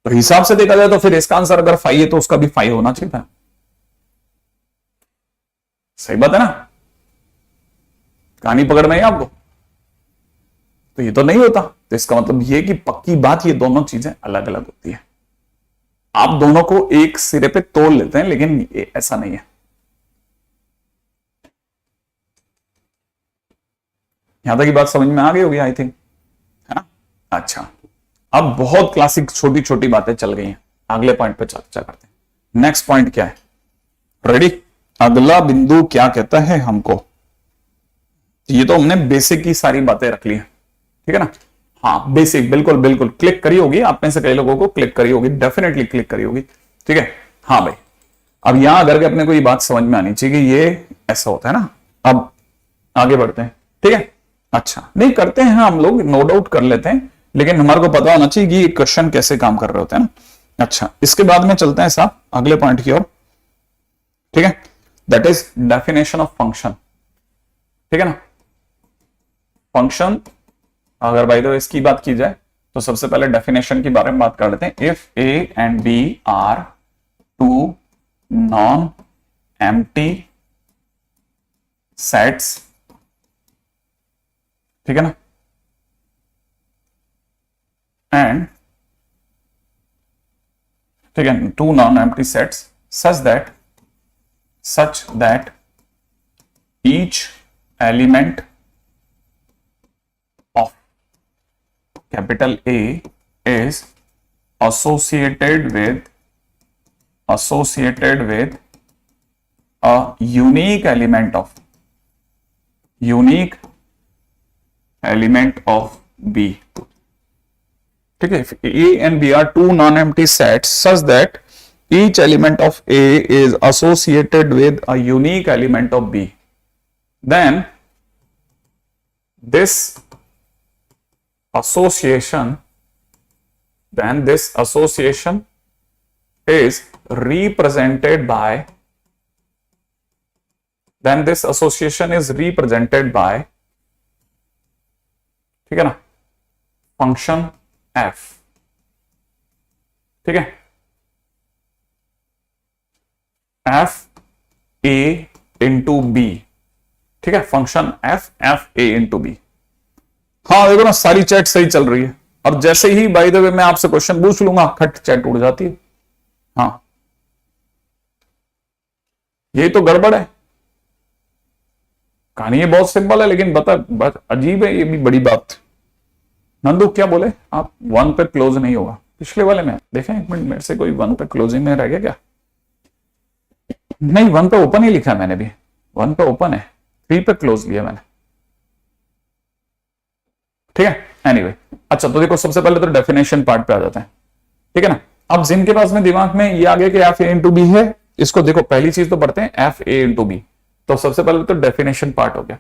[SPEAKER 1] तो हिसाब से देखा जाए तो फिर इसका आंसर अगर 5 है तो उसका भी 5 होना चाहिए था। सही बात है ना? कहानी पकड़ में है आपको? तो ये तो नहीं होता, तो इसका मतलब ये कि पक्की बात ये दोनों चीजें अलग अलग होती है। आप दोनों को एक सिरे पे तोड़ लेते हैं लेकिन ये ऐसा नहीं है। यहां तक की बात समझ में आ गई होगी आई थिंक, है ना? अच्छा, अब बहुत क्लासिक छोटी छोटी बातें चल गई हैं, अगले पॉइंट पे चर्चा करते हैं। नेक्स्ट पॉइंट क्या है, रेडी? अगला बिंदु क्या कहता है हमको, ये तो हमने बेसिक की सारी बातें रख ली है, ठीक है ना। हाँ बेसिक, बिल्कुल बिल्कुल क्लिक करी होगी, आप में से कई लोगों को क्लिक करी होगी, डेफिनेटली क्लिक करी होगी, ठीक है। हाँ भाई, अब यहां अगर के अपने को ये बात समझ में आनी चाहिए कि ये ऐसा होता है ना। अब आगे बढ़ते हैं, ठीक है। अच्छा नहीं करते हैं हम लोग, नो डाउट कर लेते हैं, लेकिन हमारे को पता होना चाहिए कि ये क्वेश्चन कैसे काम कर रहे होते हैं ना। अच्छा, इसके बाद में चलते हैं साहब अगले पॉइंट की ओर, ठीक है। That is definition of function, ठीक है ना। फंक्शन, अगर बाय द वे इसकी बात की जाए तो सबसे पहले डेफिनेशन के बारे में बात कर लेते हैं। If A and B are two non empty sets, ठीक है ना, एंड ठीक है, two non empty sets such that each element of capital A is associated with a unique element of B, ठीक है। If A and B are two non-empty sets such that each element of A is associated with a unique element of B, then this association is represented by ठीक है ना, function f, ठीक है। F A into B, ठीक है, function F A into B. हाँ देखो ना, सारी चैट सही चल रही है। अब जैसे ही बाय द वे मैं आपसे क्वेश्चन पूछ लूंगा, खट चैट उड़ जाती है। हाँ यही तो गड़बड़ है, कहानी ये बहुत सिंपल है, लेकिन बता अजीब है, ये भी बड़ी बात। नंदू क्या बोले आप, 1 पे क्लोज नहीं होगा। पिछले वाले में देखें एक मिनट, मेरे से कोई 1 पे क्लोजिंग में रह गया क्या? नहीं, 1 पे ओपन ही लिखा है मैंने भी, 1 पे ओपन है, 3 पे क्लोज लिया मैंने, ठीक है। एनीवे, अच्छा तो देखो सबसे पहले तो डेफिनेशन पार्ट पे आ जाते हैं, ठीक है ना। अब जिनके पास में दिमाग में ये आ गया कि एफ ए इंटू बी है, इसको देखो पहली चीज तो पढ़ते हैं एफ ए इंटू बी। तो सबसे पहले तो डेफिनेशन पार्ट हो गया,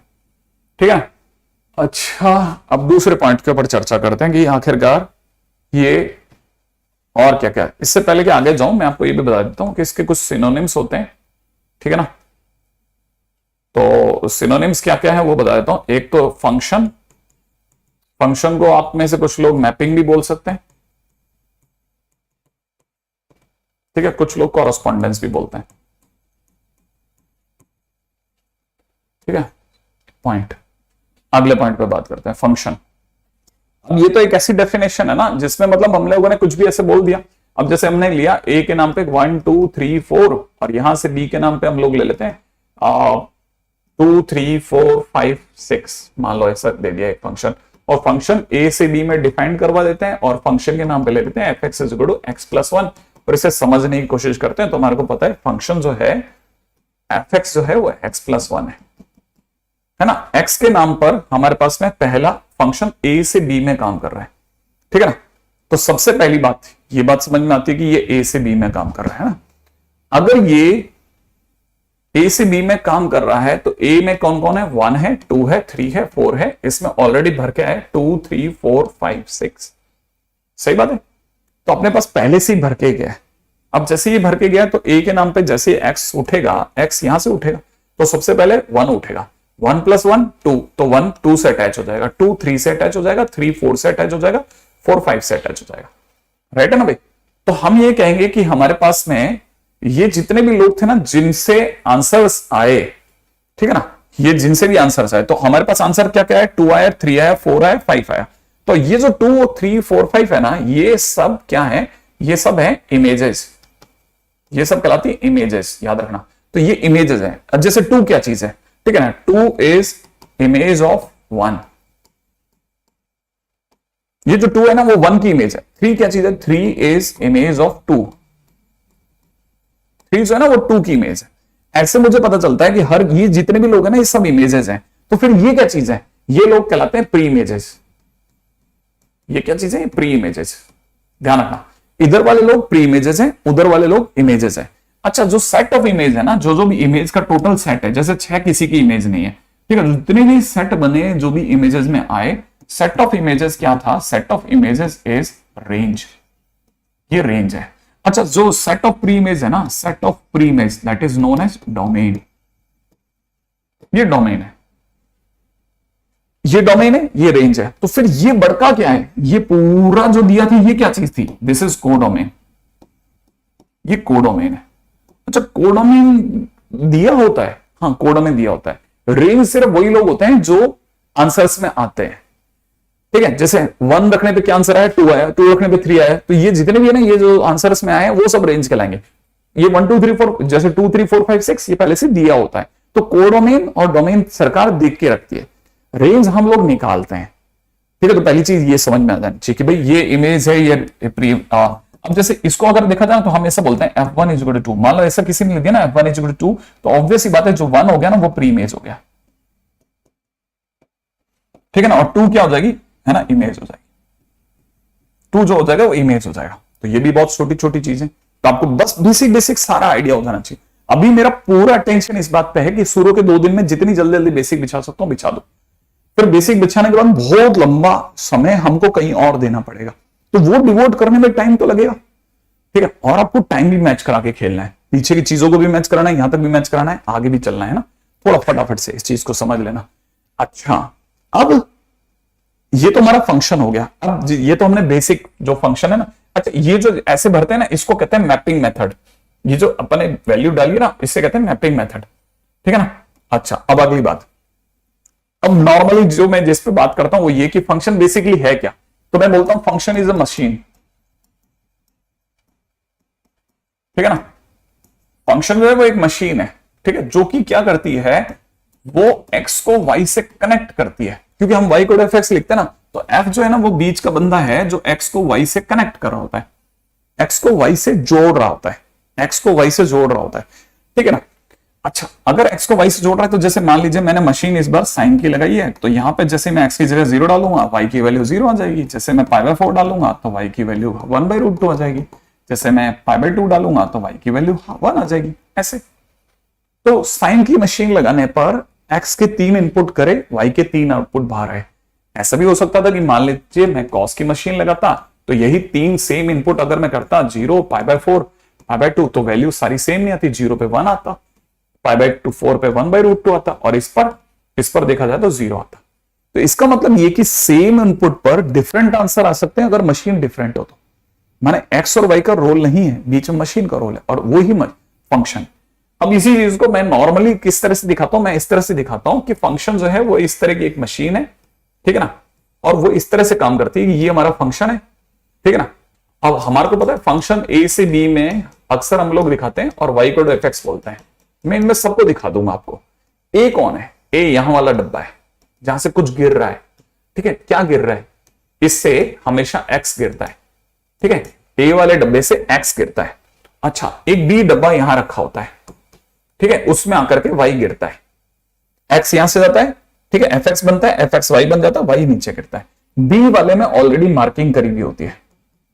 [SPEAKER 1] ठीक है। अच्छा अब दूसरे पॉइंट के ऊपर चर्चा करते हैं कि आखिरकार ये और क्या क्या। इससे पहले कि आगे जाऊं मैं आपको ये भी बता देता हूं कि इसके कुछ सिनोनिम्स होते हैं, ठीक है ना। तो सिनोनिम्स क्या क्या है वो बता देता हूं। एक तो फंक्शन को आप में से कुछ लोग मैपिंग भी बोल सकते हैं, ठीक है, कुछ लोग कॉरेस्पॉन्डेंस भी बोलते हैं, ठीक है। पॉइंट, अगले पॉइंट पे बात करते हैं फंक्शन। अब ये तो एक ऐसी डेफिनेशन है ना जिसमें मतलब हम लोगों ने कुछ भी ऐसे बोल दिया। अब जैसे हमने लिया ए के नाम पे 1 2 3 4 और यहां से बी के नाम पे हम लोग ले लेते हैं 2 3 4 5 6, मान लो ऐसा दे दिया एक फंक्शन, और फंक्शन ए से बी में डिफाइन करवा देते हैं और फंक्शन के नाम पे ले लेते हैं F X is equal to X plus 1, और इसे समझने की कोशिश करते हैं। तो हमारे को पता है फंक्शन जो है एफ एक्स जो है वो एक्स प्लस 1 है ना। एक्स के नाम पर हमारे पास में पहला फंक्शन ए से बी में काम कर रहा है, ठीक है ना। तो सबसे पहली बात ये बात समझ में आती है कि ये ए से बी में काम कर रहा है ना। अगर ये ए से बी में काम कर रहा है तो ए में कौन कौन है, 1 है 2 है 3 है 4 है, इसमें ऑलरेडी भर के आए 2 3 4 5 6, सही बात है। तो अपने पास पहले से ही भर के गया है। अब जैसे ये भर के गया तो ए के नाम पे जैसे एक्स उठेगा, एक्स यहां से उठेगा तो सबसे पहले 1 उठेगा, 1 + 1 2, तो 1 2 से अटैच हो जाएगा, 2 3 से अटैच हो जाएगा, 3 4 से अटैच हो जाएगा, 4 5 से अटैच हो जाएगा, राइट है ना भाई। तो हम ये कहेंगे कि हमारे पास में ये जितने भी लोग थे ना जिनसे आंसर्स आए, ठीक है ना, ये जिनसे भी आंसर्स आए, तो हमारे पास आंसर क्या क्या है, 2 आया 3 आया 4 आया 5 आया। तो ये जो 2 3 4 5 है ना, ये सब क्या है, ये सब है इमेजेस, ये सब कहलाती है इमेजेस, याद रखना। तो ये इमेजेस है। अब जैसे 2 क्या चीज है, ठीक है ना, 2 इज इमेज ऑफ 1, ये जो 2 है ना वो 1 की इमेज है। 3 क्या चीज है? 3 इज इमेज ऑफ 2। 3 जो है ना वो 2 की इमेज है। ऐसे मुझे पता चलता है कि हर ये जितने भी लोग हैं ना ये सब इमेजेस हैं। तो फिर ये क्या चीज है? ये लोग कहलाते हैं प्री इमेजेस। ये क्या चीज है? Pre images. ध्यान रखना, इधर वाले लोग प्री इमेजेस हैं, उधर वाले लोग इमेजेस हैं। अच्छा, जो सेट ऑफ इमेज है ना, जो भी इमेज का टोटल सेट है, जैसे 6 किसी की इमेज नहीं है, ठीक है, जितने भी सेट बने जो भी इमेजेस में आए, सेट ऑफ इमेजेस क्या था? Set of images is range. ये रेंज है। अच्छा, जो सेट ऑफ प्री इमेज है ना, set of pre image that is known as domain. ये डोमेन है, ये डोमेन है, ये रेंज है। तो फिर ये बड़का क्या है? ये पूरा जो दिया था ये क्या चीज थी? This is codomain. ये कोडोमेन है। अच्छा, कोडोमेन दिया होता है, हाँ कोडोमेन दिया होता है। रेंज सिर्फ वही लोग होते हैं जो आंसर्स में आते हैं, ठीक है। जैसे 1 रखने पे क्या आंसर आया? 2 आया, 2 रखने पे 3 आया। तो ये जितने भी है ना, ये जो आंसर्स में आए हैं वो सब रेंज कहलाएंगे। ये 1 2 3 4, जैसे 2 3 4 5 6 ये पहले से दिया होता है। तो कोडोमेन और डोमेन सरकार देख के रखती है, रेंज हम लोग निकालते हैं, ठीक है। तो पहली चीज ये समझ में आ जानी चाहिए कि भाई ये इमेज है, ये प्री। अब जैसे इसको अगर देखा जाए तो हम ऐसा बोलते हैं f1 इज इक्वल टू 2। मान लो ऐसा किसी ने लिख दिया ना f1 इज इक्वल टू 2, तो ऑब्वियस ही बात है जो 1 हो गया ना वो प्री इमेज हो गया, ठीक है ना। और 2 क्या हो जाएगी? है ना, इमेज हो जाएगी। 2 जो हो जाएगा वो इमेज हो जाएगा। तो ये भी बहुत छोटी छोटी चीजें, तो आपको बस बेसिक सारा आइडिया हो जाना चाहिए। अभी मेरा पूरा अटेंशन इस बात पे है कि शुरू के 2 दिन में जितनी जल्दी जल्दी बेसिक बिछा सकता हूं बिछा दो। फिर बेसिक बिछाने के बाद बहुत लंबा समय हमको कहीं और देना पड़ेगा, तो वो डिवोट करने में टाइम तो लगेगा, ठीक है। और आपको टाइम भी मैच करा के खेलना है, पीछे की चीजों को भी मैच कराना है, यहां तक भी मैच कराना है, आगे भी चलना है ना। थोड़ा फटाफट से इस चीज को समझ लेना। अच्छा, अब ये तो हमारा फंक्शन हो गया। अब ये तो हमने बेसिक जो फंक्शन है ना, अच्छा ये जो ऐसे भरते हैं ना, इसको कहते हैं मैपिंग मेथड। ये जो अपने वैल्यू डालिए ना, इससे कहते हैं मैपिंग मेथड, ठीक है ना। अच्छा, अब अगली बात, अब नॉर्मली जो मैं जिस पे बात करता हूं वो ये कि फंक्शन बेसिकली है क्या। तो मैं बोलता हूं फंक्शन इज अ मशीन, ठीक है ना। फंक्शन जो है वो एक मशीन है, ठीक है, जो कि क्या करती है, वो x को y से कनेक्ट करती है। क्योंकि हम y को f(x) लिखते हैं ना, तो f जो है ना वो बीच का बंदा है जो x को y से कनेक्ट कर रहा होता है, x को y से जोड़ रहा होता है, x को y से जोड़ रहा होता है, ठीक है ना। अच्छा, अगर x को y से जोड़ रहा है तो जैसे मान लीजिए मैंने मशीन इस बार साइन की लगाई है, तो यहां पे जैसे मैं x की जगह 0 डालूंगा y की वैल्यू 0 आ जाएगी। जैसे मैं π/4 डालूंगा तो y की वैल्यू 1/√2 आ जाएगी। जैसे मैं π/2 डालूंगा तो y की वैल्यू 1 आ जाएगी। ऐसे तो साइन की मशीन लगाने पर x के 3 इनपुट करे, y के 3 आउटपुट बाहर आए। ऐसा भी हो सकता था कि मान लीजिए मैं cos की मशीन लगाता, तो यही 3 सेम इनपुट अगर मैं करता 0 π/4 π/2, तो वैल्यू सारी सेम नहीं आती, 0 पे 1 आता, π/2 4 पे 1/√2 आता, और इस पर देखा जाए तो 0 आता। तो इसका मतलब ये कि सेम इनपुट पर डिफरेंट आंसर आ सकते हैं अगर मशीन डिफरेंट हो तो। माने x और y का रोल नहीं है, बीच में मशीन का रोल है, और वो ही फंक्शन। अब इसी चीज को मैं नॉर्मली किस तरह से दिखाता हूं, मैं इस तरह से दिखाता हूं कि फंक्शन जो है वो इस तरह की एक मशीन है, ठीक है ना, और वो इस तरह से काम करती है कि ये हमारा फंक्शन है, ठीक है ना। अब हमारे को पता है फंक्शन a से b में अक्सर हम लोग दिखाते हैं और y को f(x) बोलते हैं। मैं इनमें सबको दिखा दूंगा आपको। a कौन है? a यहां वाला डब्बा है जहां से कुछ गिर रहा है, ठीक है। क्या गिर रहा है? इससे हमेशा x गिरता है, ठीक है, a वाले डब्बे से x गिरता है। अच्छा, एक b डब्बा यहां रखा होता है, ठीक है, उसमें आकर के y गिरता है, x यहां से जाता है, ठीक है, f(x) बनता है, f(x) y बन जाता है, y नीचे गिरता है। b वाले में ऑलरेडी मार्किंग करी हुई होती है,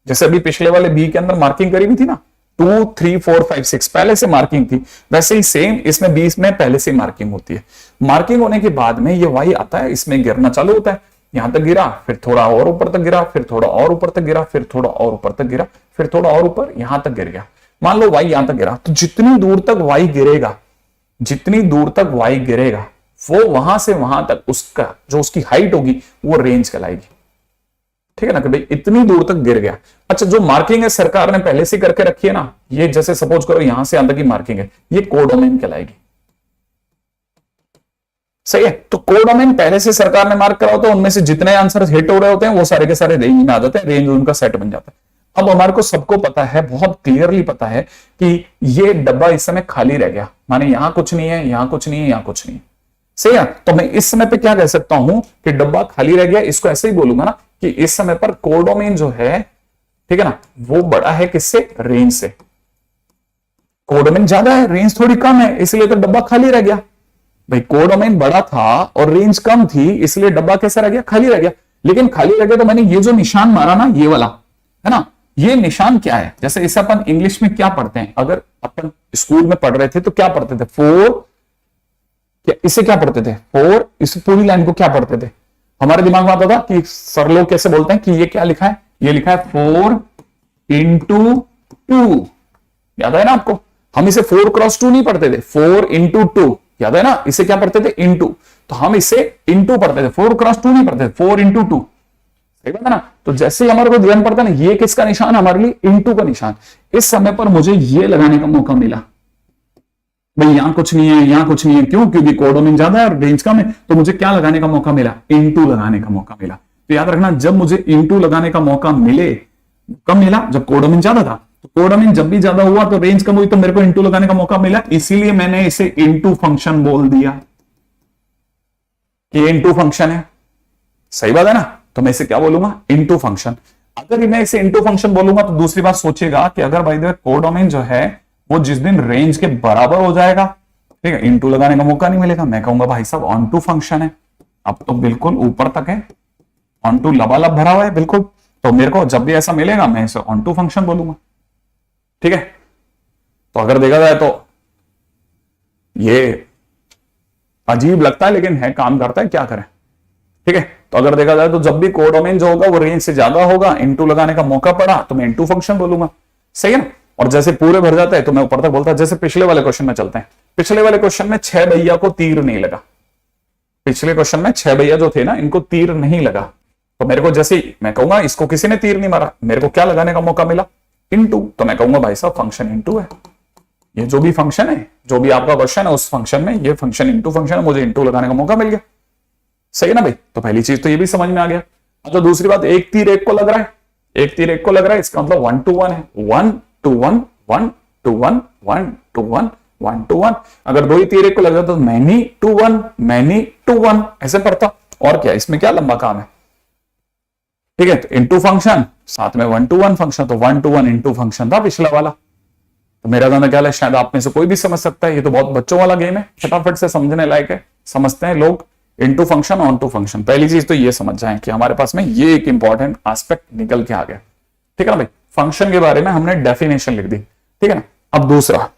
[SPEAKER 1] जैसे अभी पिछले वाले b के अंदर मार्किंग करी हुई थी ना, 2 3 4 5 6 पहले से मार्किंग थी, वैसे ही सेम इसमें 20 में पहले से मार्किंग होती है। मार्किंग होने के बाद में ये y आता है, इसमें गिरना चालू होता है, यहां तक गिरा, फिर थोड़ा और ऊपर तक गिरा, फिर थोड़ा और ऊपर तक गिरा, फिर थोड़ा और ऊपर तक गिरा, फिर थोड़ा और ऊपर यहां तक गिर गया। मान लो y यहां तक गिरा, तो जितनी दूर तक y गिरेगा, जितनी दूर तक y गिरेगा, वो वहां से वहां तक उसका जो उसकी हाइट होगी वो रेंज कहलाएगी, ठीक है ना, कि भाई इतनी दूर तक गिर गया। अच्छा, जो मार्किंग है सरकार ने पहले से करके रखी है ना, ये जैसे सपोज करो यहां से यहां तक की मार्किंग है, ये कोडोमेन कहलाएगी, सही है। तो कोडोमेन पहले से सरकार ने मार्क करा होता है, उनमें से जितने आंसर हिट हो रहे होते हैं वो सारे के सारे रेंज में आ जाते हैं, रेंज उनका सेट बन जाता है। अब हमारे को सबको पता है, बहुत क्लियरली पता है कि ये डब्बा इस समय खाली रह गया, माने यहां कुछ नहीं है, यहां कुछ नहीं है, यहां कुछ नहीं है, सही है। तो मैं इस समय पे क्या कह सकता हूं कि डब्बा खाली रह गया, इसको ऐसे ही बोलूंगा ना कि इस समय पर कोडोमेन जो है, ठीक है ना, वो बड़ा है किससे, रेंज से। कोडोमेन ज्यादा है, रेंज थोड़ी कम है, इसलिए तो डब्बा खाली रह गया। भाई कोडोमेन बड़ा था और रेंज कम थी, इसलिए डब्बा कैसा रह गया, खाली रह गया। लेकिन खाली रह गया तो मैंने ये जो निशान मारा ना, ये वाला है ना, ये निशान क्या है, जैसे इसे अपन इंग्लिश में क्या पढ़ते हैं, अगर अपन स्कूल में पढ़ रहे थे तो क्या पढ़ते थे, फोर, इसे क्या पढ़ते थे, फोर, इस पूरी लाइन को क्या पढ़ते थे, हमारे दिमाग में आता था कि सर लोग कैसे बोलते हैं कि ये क्या लिखा है, ये लिखा है 4 इंटू 2, याद है ना आपको। हम इसे 4 क्रॉस 2 नहीं पढ़ते थे, 4 इंटू 2, याद है ना, इसे क्या पढ़ते थे, इंटू, तो हम इसे इंटू पढ़ते थे, 4 क्रॉस 2 नहीं पढ़ते थे, 4 इंटू 2, सही बात है ना। तो जैसे ही हमारे को ध्यान पड़ता है ना, ये किसका निशान, हमारे लिए इंटू का निशान। इस समय पर मुझे ये लगाने का मौका मिला, भाई यहां कुछ नहीं है, यहां कुछ नहीं है, क्यों, क्योंकि कोडोमेन ज्यादा है और रेंज कम है, तो मुझे क्या लगाने का मौका मिला, इंटू लगाने का मौका मिला। तो याद रखना, जब मुझे इंटू लगाने का मौका मिले, कब मिला, जब कोडोमेन ज्यादा था, तो कोडोमेन जब भी ज्यादा हुआ तो रेंज कम हुई, तो मेरे को इंटू लगाने का मौका मिला, इसीलिए मैंने इसे इंटू फंक्शन बोल दिया कि इंटू फंक्शन है, सही बात है ना। तो मैं इसे क्या बोलूंगा, इंटू फंक्शन। अगर मैं इसे इंटू फंक्शन बोलूंगा तो दूसरी बात सोचिएगा कि अगर भाई कोडोमेन जो है वो जिस दिन रेंज के बराबर हो जाएगा, ठीक है, इंटू लगाने का मौका नहीं मिलेगा, मैं कहूंगा भाई साहब ऑन टू फंक्शन है, अब तो बिल्कुल ऊपर तक है, ऑन टू लबालब भरा हुआ है बिल्कुल। तो मेरे को जब भी ऐसा मिलेगा मैं इसे ऑन टू फंक्शन बोलूंगा, ठीक है। तो अगर देखा जाए तो ये अजीब लगता है लेकिन है, काम करता है, क्या करें, ठीक है। तो अगर देखा जाए तो जब भी कोडोमेन जो होगा वो रेंज से ज्यादा होगा, इंटू लगाने का मौका पड़ा तो मैं इंटू फंक्शन बोलूंगा, सही है ना। और जैसे पूरे भर जाता है तो मैं ऊपर तक बोलता, जैसे पिछले वाले क्वेश्चन में चलते हैं। पिछले वाले क्वेश्चन में 6 भैया को तीर नहीं लगा, पिछले क्वेश्चन में 6 भैया जो थे ना, इनको तीर नहीं लगा, तो मेरे को जैसे मैं कहूंगा इसको किसी ने तीर नहीं मारा, मेरे को क्या लगाने का मौका मिला, इंटू, तो मैं कहूंगा भाई साहब फंक्शन इंटू है, ये जो भी फंक्शन है, जो भी आपका क्वेश्चन है उस फंक्शन में ये फंक्शन इंटू फंक्शन है, मुझे इंटू लगाने का मौका मिल गया, सही है ना भाई। तो पहली चीज तो ये भी समझ में आ गया। तो दूसरी बात, एक तीर एक को लग रहा है, एक तीर एक को लग रहा है, इसका मतलब 1 to 1 है, 1 to 1 1 to 1 1 to 1 1 to 1। अगर दो ही तीर एक को लग जाता तो मैनी टू 1 मैनी टू 1 ऐसे पढ़ता, और क्या इसमें क्या लंबा काम है, ठीक है। तो इंटू फंक्शन साथ में 1 to 1 फंक्शन, तो 1 to 1 इंटू फंक्शन था पिछला वाला। तो मेरा कहना क्या है, शायद आप में से कोई भी समझ सकता है, ये तो बहुत बच्चों वाला गेम है, फटाफट से समझने लायक है, समझते हैं लोग। Into function onto function, पहली चीज तो ये समझ जाएं कि हमारे पास में ये एक इंपॉर्टेंट एस्पेक्ट निकल के आ गया, ठीक है ना भाई। फंक्शन के बारे में हमने डेफिनेशन लिख दी, ठीक है ना। अब दूसरा,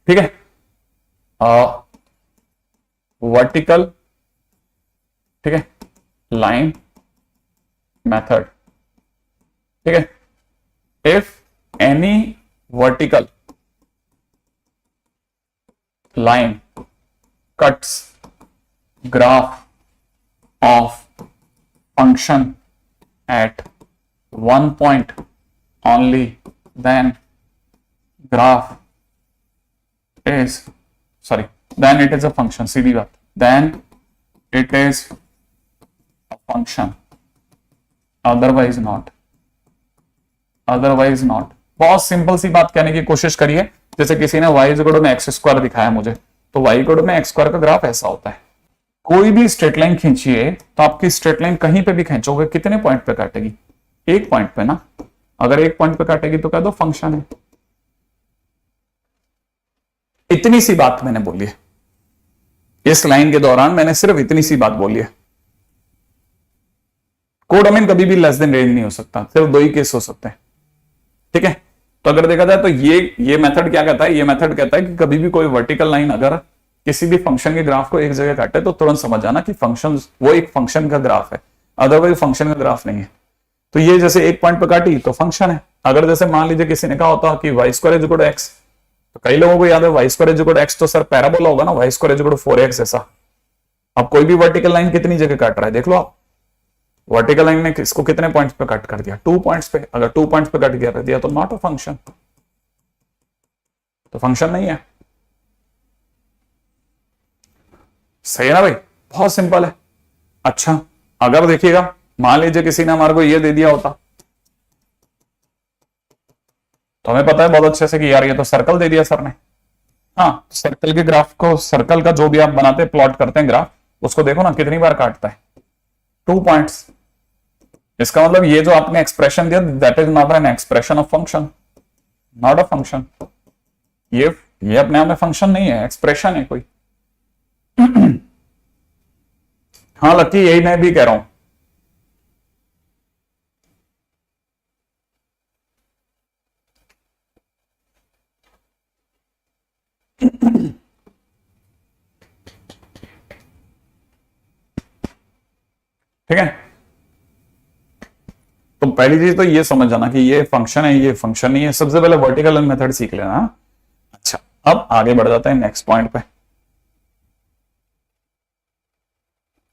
[SPEAKER 1] ठीक है, वर्टिकल, ठीक है, लाइन मेथड, ठीक है। If any vertical line cuts graph of function at one point only, then graph is then it is a function, सीधी बात, then it is a function, otherwise not, otherwise not। बहुत simple सी बात कहने की कोशिश करिए, जैसे किसी ने y इक्वल में एक्स स्क्वायर दिखाया मुझे, तो y इक्वल में एक्स स्क्वायर का ग्राफ ऐसा होता है। कोई भी स्ट्रेट लाइन खींचिए तो आपकी स्ट्रेट लाइन कहीं पे भी खींचोगे कितने पॉइंट पे काटेगी, एक पॉइंट पे ना। अगर एक पॉइंट पे काटेगी तो कह दो फंक्शन है। इतनी सी बात मैंने बोली है इस लाइन के दौरान, मैंने सिर्फ इतनी सी बात बोली है। कोडोमेन कभी भी लेस देन रेंज नहीं हो सकता, सिर्फ दो ही केस हो सकते हैं, ठीक है। तो अगर देखा जाए तो ये मेथड क्या कहता है, ये मेथड कहता है कि कभी भी कोई वर्टिकल लाइन अगर किसी भी फंक्शन के ग्राफ को एक जगह काटे तो तुरंत समझ जाना कि फंक्शन वो एक फंक्शन का ग्राफ है, अदरवाइज फंक्शन का ग्राफ नहीं है। तो ये जैसे एक पॉइंट पे काटी तो फंक्शन है। अगर जैसे मान लीजिए किसी ने कहा होता कि y square is equal to x, तो कई लोगों को याद है y square is equal to x, तो सर पैराबोला होगा ना, y square is equal to 4x ऐसा। अब कोई भी वर्टिकल लाइन कितनी जगह काट रहा है देख लो आप, वर्टिकल लाइन ने इसको कितने पॉइंट्स पे कट कर दिया, 2 पॉइंट्स पे। अगर 2 पॉइंट्स पे कट कर दिया तो नॉट अ फंक्शन, तो फंक्शन नहीं है, सही है ना भाई, बहुत सिंपल है। अच्छा अगर देखिएगा मान लीजिए किसी ने हमारे को ये दे दिया होता, तो हमें पता है बहुत अच्छे से कि यार ये तो सर्कल दे दिया सर ने। हाँ, सर्कल के ग्राफ को, सर्कल का जो भी आप बनाते हैं प्लॉट करते हैं ग्राफ, उसको देखो ना कितनी बार काटता है, 2 पॉइंट्स, इसका मतलब ये जो आपने एक्सप्रेशन दिया that is not an expression of function, not a function. ये अपने आप में फंक्शन नहीं है, एक्सप्रेशन है कोई। हाँ लकी, यही मैं भी कह रहा हूं। ठीक है, तो पहली चीज तो ये समझ जाना कि ये फंक्शन है, ये फंक्शन नहीं है। सबसे पहले वर्टिकल मेथड सीख लेना। अच्छा, अब आगे बढ़ जाते हैं नेक्स्ट पॉइंट पे।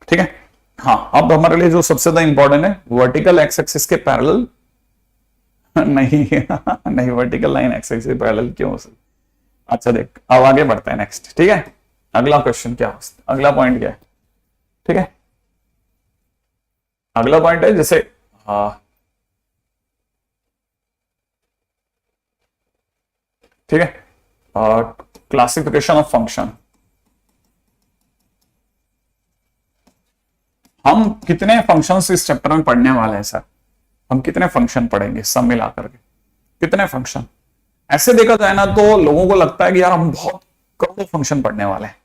[SPEAKER 1] ठीक है, हाँ अब हमारे लिए जो सबसे ज्यादा इंपॉर्टेंट है, वर्टिकल एक्स एक्सिस के पैरेलल नहीं नहीं, वर्टिकल लाइन एक्स एक्सिस के पैरेलल क्यों हो सकती। अच्छा देख, अब आगे बढ़ते हैं नेक्स्ट। ठीक है, अगला क्वेश्चन क्या हो सकता, अगला पॉइंट क्या है। ठीक है, अगला पॉइंट है जैसे ठीक है, क्लासिफिकेशन ऑफ फंक्शन। हम कितने फंक्शंस इस चैप्टर में पढ़ने वाले हैं सर? हम कितने फंक्शन पढ़ेंगे सब मिला करके, कितने फंक्शन? ऐसे देखा जाए ना तो लोगों को लगता है कि यार हम बहुत करोड़ों फंक्शन पढ़ने वाले हैं,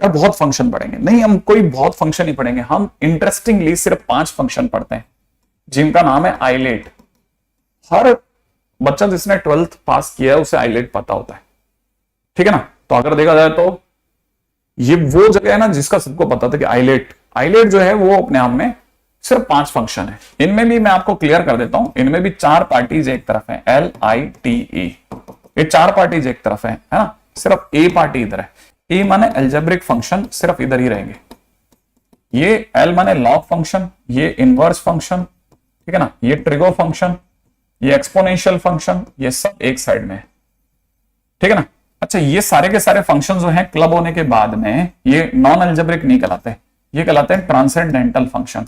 [SPEAKER 1] यार बहुत फंक्शन पढ़ेंगे। नहीं, हम कोई बहुत फंक्शन नहीं पढ़ेंगे। हम इंटरेस्टिंगली सिर्फ 5 फंक्शन पढ़ते हैं जिनका नाम है आइलेट। हर बच्चा जिसने 12th पास किया है उसे आइलेट पता होता है। ठीक है ना, तो अगर देखा जाए तो ये वो जगह है ना जिसका सबको पता था कि आइलेट जो है वो अपने आप में सिर्फ 5 फंक्शन है। इनमें भी मैं आपको क्लियर कर देता हूं, इनमें भी 4 पार्टीज एक तरफ है, LITE, ये 4 पार्टीज एक तरफ है ना, सिर्फ ए पार्टी इधर है। ए माने एल्जेब्रिक फंक्शन, सिर्फ इधर ही रहेंगे। ये एल माने लॉग फंक्शन, ये इनवर्स फंक्शन, ठीक है ना, ये ट्रिगो फंक्शन, ये एक्सपोनेंशियल फंक्शन, ये सब एक साइड में है। ठीक है ना। अच्छा, ये सारे के सारे फंक्शन जो हैं क्लब होने के बाद में ये नॉन एल्जेब्रिक नहीं कहलाते, ये कहलाते हैं ट्रांसेंडेंटल फंक्शन।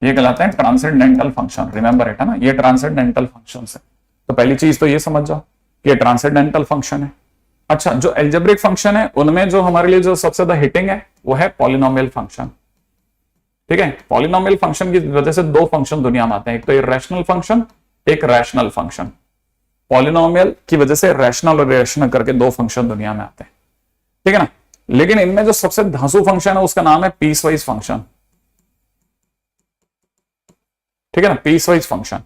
[SPEAKER 1] ये कहलाते हैं ट्रांसेंडेंटल फंक्शन, रिमेंबर इट, है ना, ये ट्रांसेंडेंटल फंक्शन है। तो पहली चीज तो ये समझ जाओ कि ये ट्रांसेंडेंटल फंक्शन है। अच्छा, जो एल्जेब्रिक फंक्शन है उनमें जो हमारे लिए जो सबसे ज्यादा हिटिंग है वो है पॉलिनोमियल फंक्शन। ठीक है, पॉलिनोमियल फंक्शन की वजह से 2 फंक्शन दुनिया में आते हैं, एक तो इरेशनल फंक्शन, एक रैशनल फंक्शन। पॉलिनोमियल की वजह से रैशनल और इरेशनल करके 2 फंक्शन दुनिया में आते हैं। ठीक है ना, लेकिन इनमें जो सबसे धांसू फंक्शन है उसका नाम है पीसवाइज फंक्शन। ठीक है ना, पीसवाइज फंक्शन।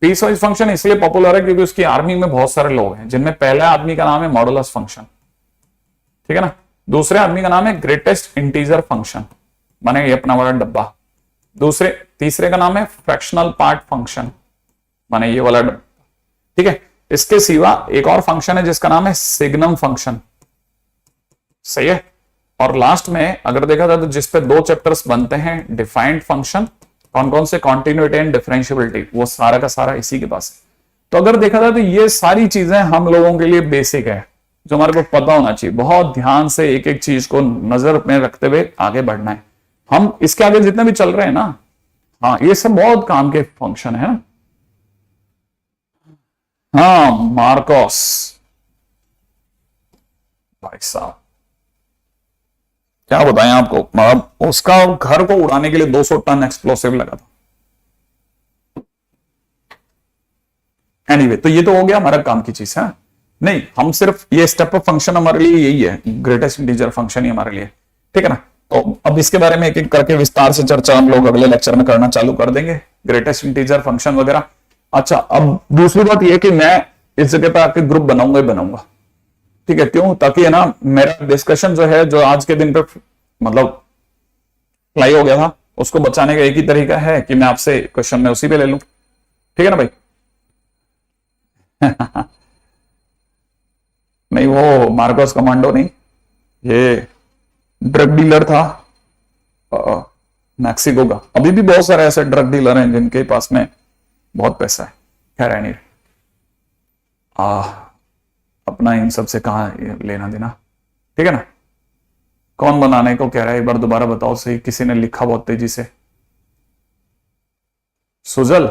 [SPEAKER 1] पीसवाइज फंक्शन इसलिए पॉपुलर है क्योंकि उसकी आर्मी में बहुत सारे लोग हैं, जिनमें पहले आदमी का नाम है मॉडुलस फंक्शन। ठीक है ना, दूसरे आदमी का नाम है ग्रेटेस्ट इंटीजर फंक्शन, माने ये अपना वाला डब्बा। तीसरे का नाम है फ्रैक्शनल पार्ट फंक्शन, माने ये वाला डब्बा। ठीक है, इसके सिवा एक और फंक्शन है जिसका नाम है सिग्नम फंक्शन। सही है। और लास्ट में अगर देखा जाए तो जिसपे 2 चैप्टर्स बनते हैं, डिफाइंड फंक्शन, कौन कौन से, कॉन्टिन्यूटी एंड डिफरेंशियबिलिटी, वो सारा का सारा इसी के पास है। तो अगर देखा जाए तो ये सारी चीजें हम लोगों के लिए बेसिक है, जो हमारे को पता होना चाहिए। बहुत ध्यान से एक एक चीज को नजर में रखते हुए आगे बढ़ना है। हम इसके आगे जितने भी चल रहे हैं ना, हाँ ये सब बहुत काम के फंक्शन है ना। हाँ मार्कोस भाई साहब, क्या बताएं आपको, मतलब उसका घर को उड़ाने के लिए 200 टन एक्सप्लोसिव लगा था। एनीवे, तो ये तो हो गया हमारा काम की चीज है। नहीं, हम सिर्फ ये स्टेप ऑफ फंक्शन हमारे लिए यही है, ग्रेटेस्ट इंटीजर फंक्शन ही हमारे लिए। ठीक है ना, तो अब इसके बारे में एक एक करके विस्तार से चर्चा हम लोग अगले लेक्चर में करना चालू कर देंगे, ग्रेटेस्ट इंटीजर फंक्शन वगैरह। अच्छा, अब दूसरी बात यह कि मैं इस जगह पर आके ग्रुप बनाऊंगा ही बनाऊंगा। ठीक है, क्यों? ताकि है ना मेरा डिस्कशन जो है, जो आज के दिन पे मतलब फ्लाई हो गया था, उसको बचाने का एक ही तरीका है कि मैं आपसे क्वेश्चन में उसी पे ले लूं। ठीक है ना भाई। नहीं, वो मार्कोस कमांडो नहीं, ये ड्रग डीलर था मैक्सिको का। अभी भी बहुत सारे ऐसे ड्रग डीलर हैं जिनके पास में बहुत पैसा है। खैर नहीं, अपना इन सब से कहां लेना देना। ठीक है ना, कौन बनाने को कह रहा है, एक बार दोबारा बताओ सही। किसी ने लिखा बहुत तेजी से, सुजल,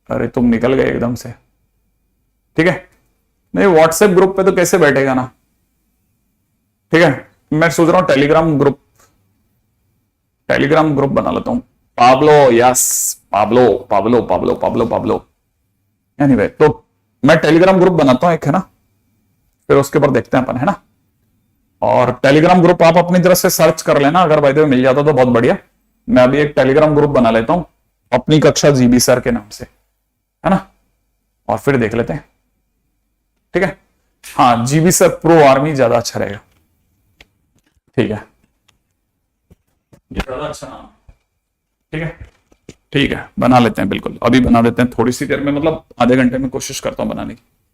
[SPEAKER 1] अरे तुम निकल गए एकदम से। ठीक है, नहीं व्हाट्सएप ग्रुप पे तो कैसे बैठेगा ना। ठीक है, मैं सोच रहा हूं टेलीग्राम टेलीग्राम ग्रुप बना लेता हूं। Pablo, yes, Pablo Pablo Pablo Pablo Pablo. Anyway, तो मैं टेलीग्राम ग्रुप बनाता हूं एक, है ना, फिर उसके ऊपर देखते हैं अपन, है ना। और टेलीग्राम ग्रुप आप अपनी तरफ से सर्च कर लेना, अगर भाई मिल जाता तो बहुत बढ़िया। मैं अभी एक टेलीग्राम ग्रुप बना लेता हूं अपनी कक्षा जीबी सर के नाम से, है ना, और फिर देख लेते हैं, ठीक है। हाँ, जीबी सर प्रो आर्मी ज्यादा अच्छा रहेगा, ठीक है, ये ज्यादा अच्छा नाम, ठीक है, ठीक है, बना लेते हैं, बिल्कुल अभी बना लेते हैं, थोड़ी सी देर में, मतलब आधे घंटे में कोशिश करता हूं बनाने की।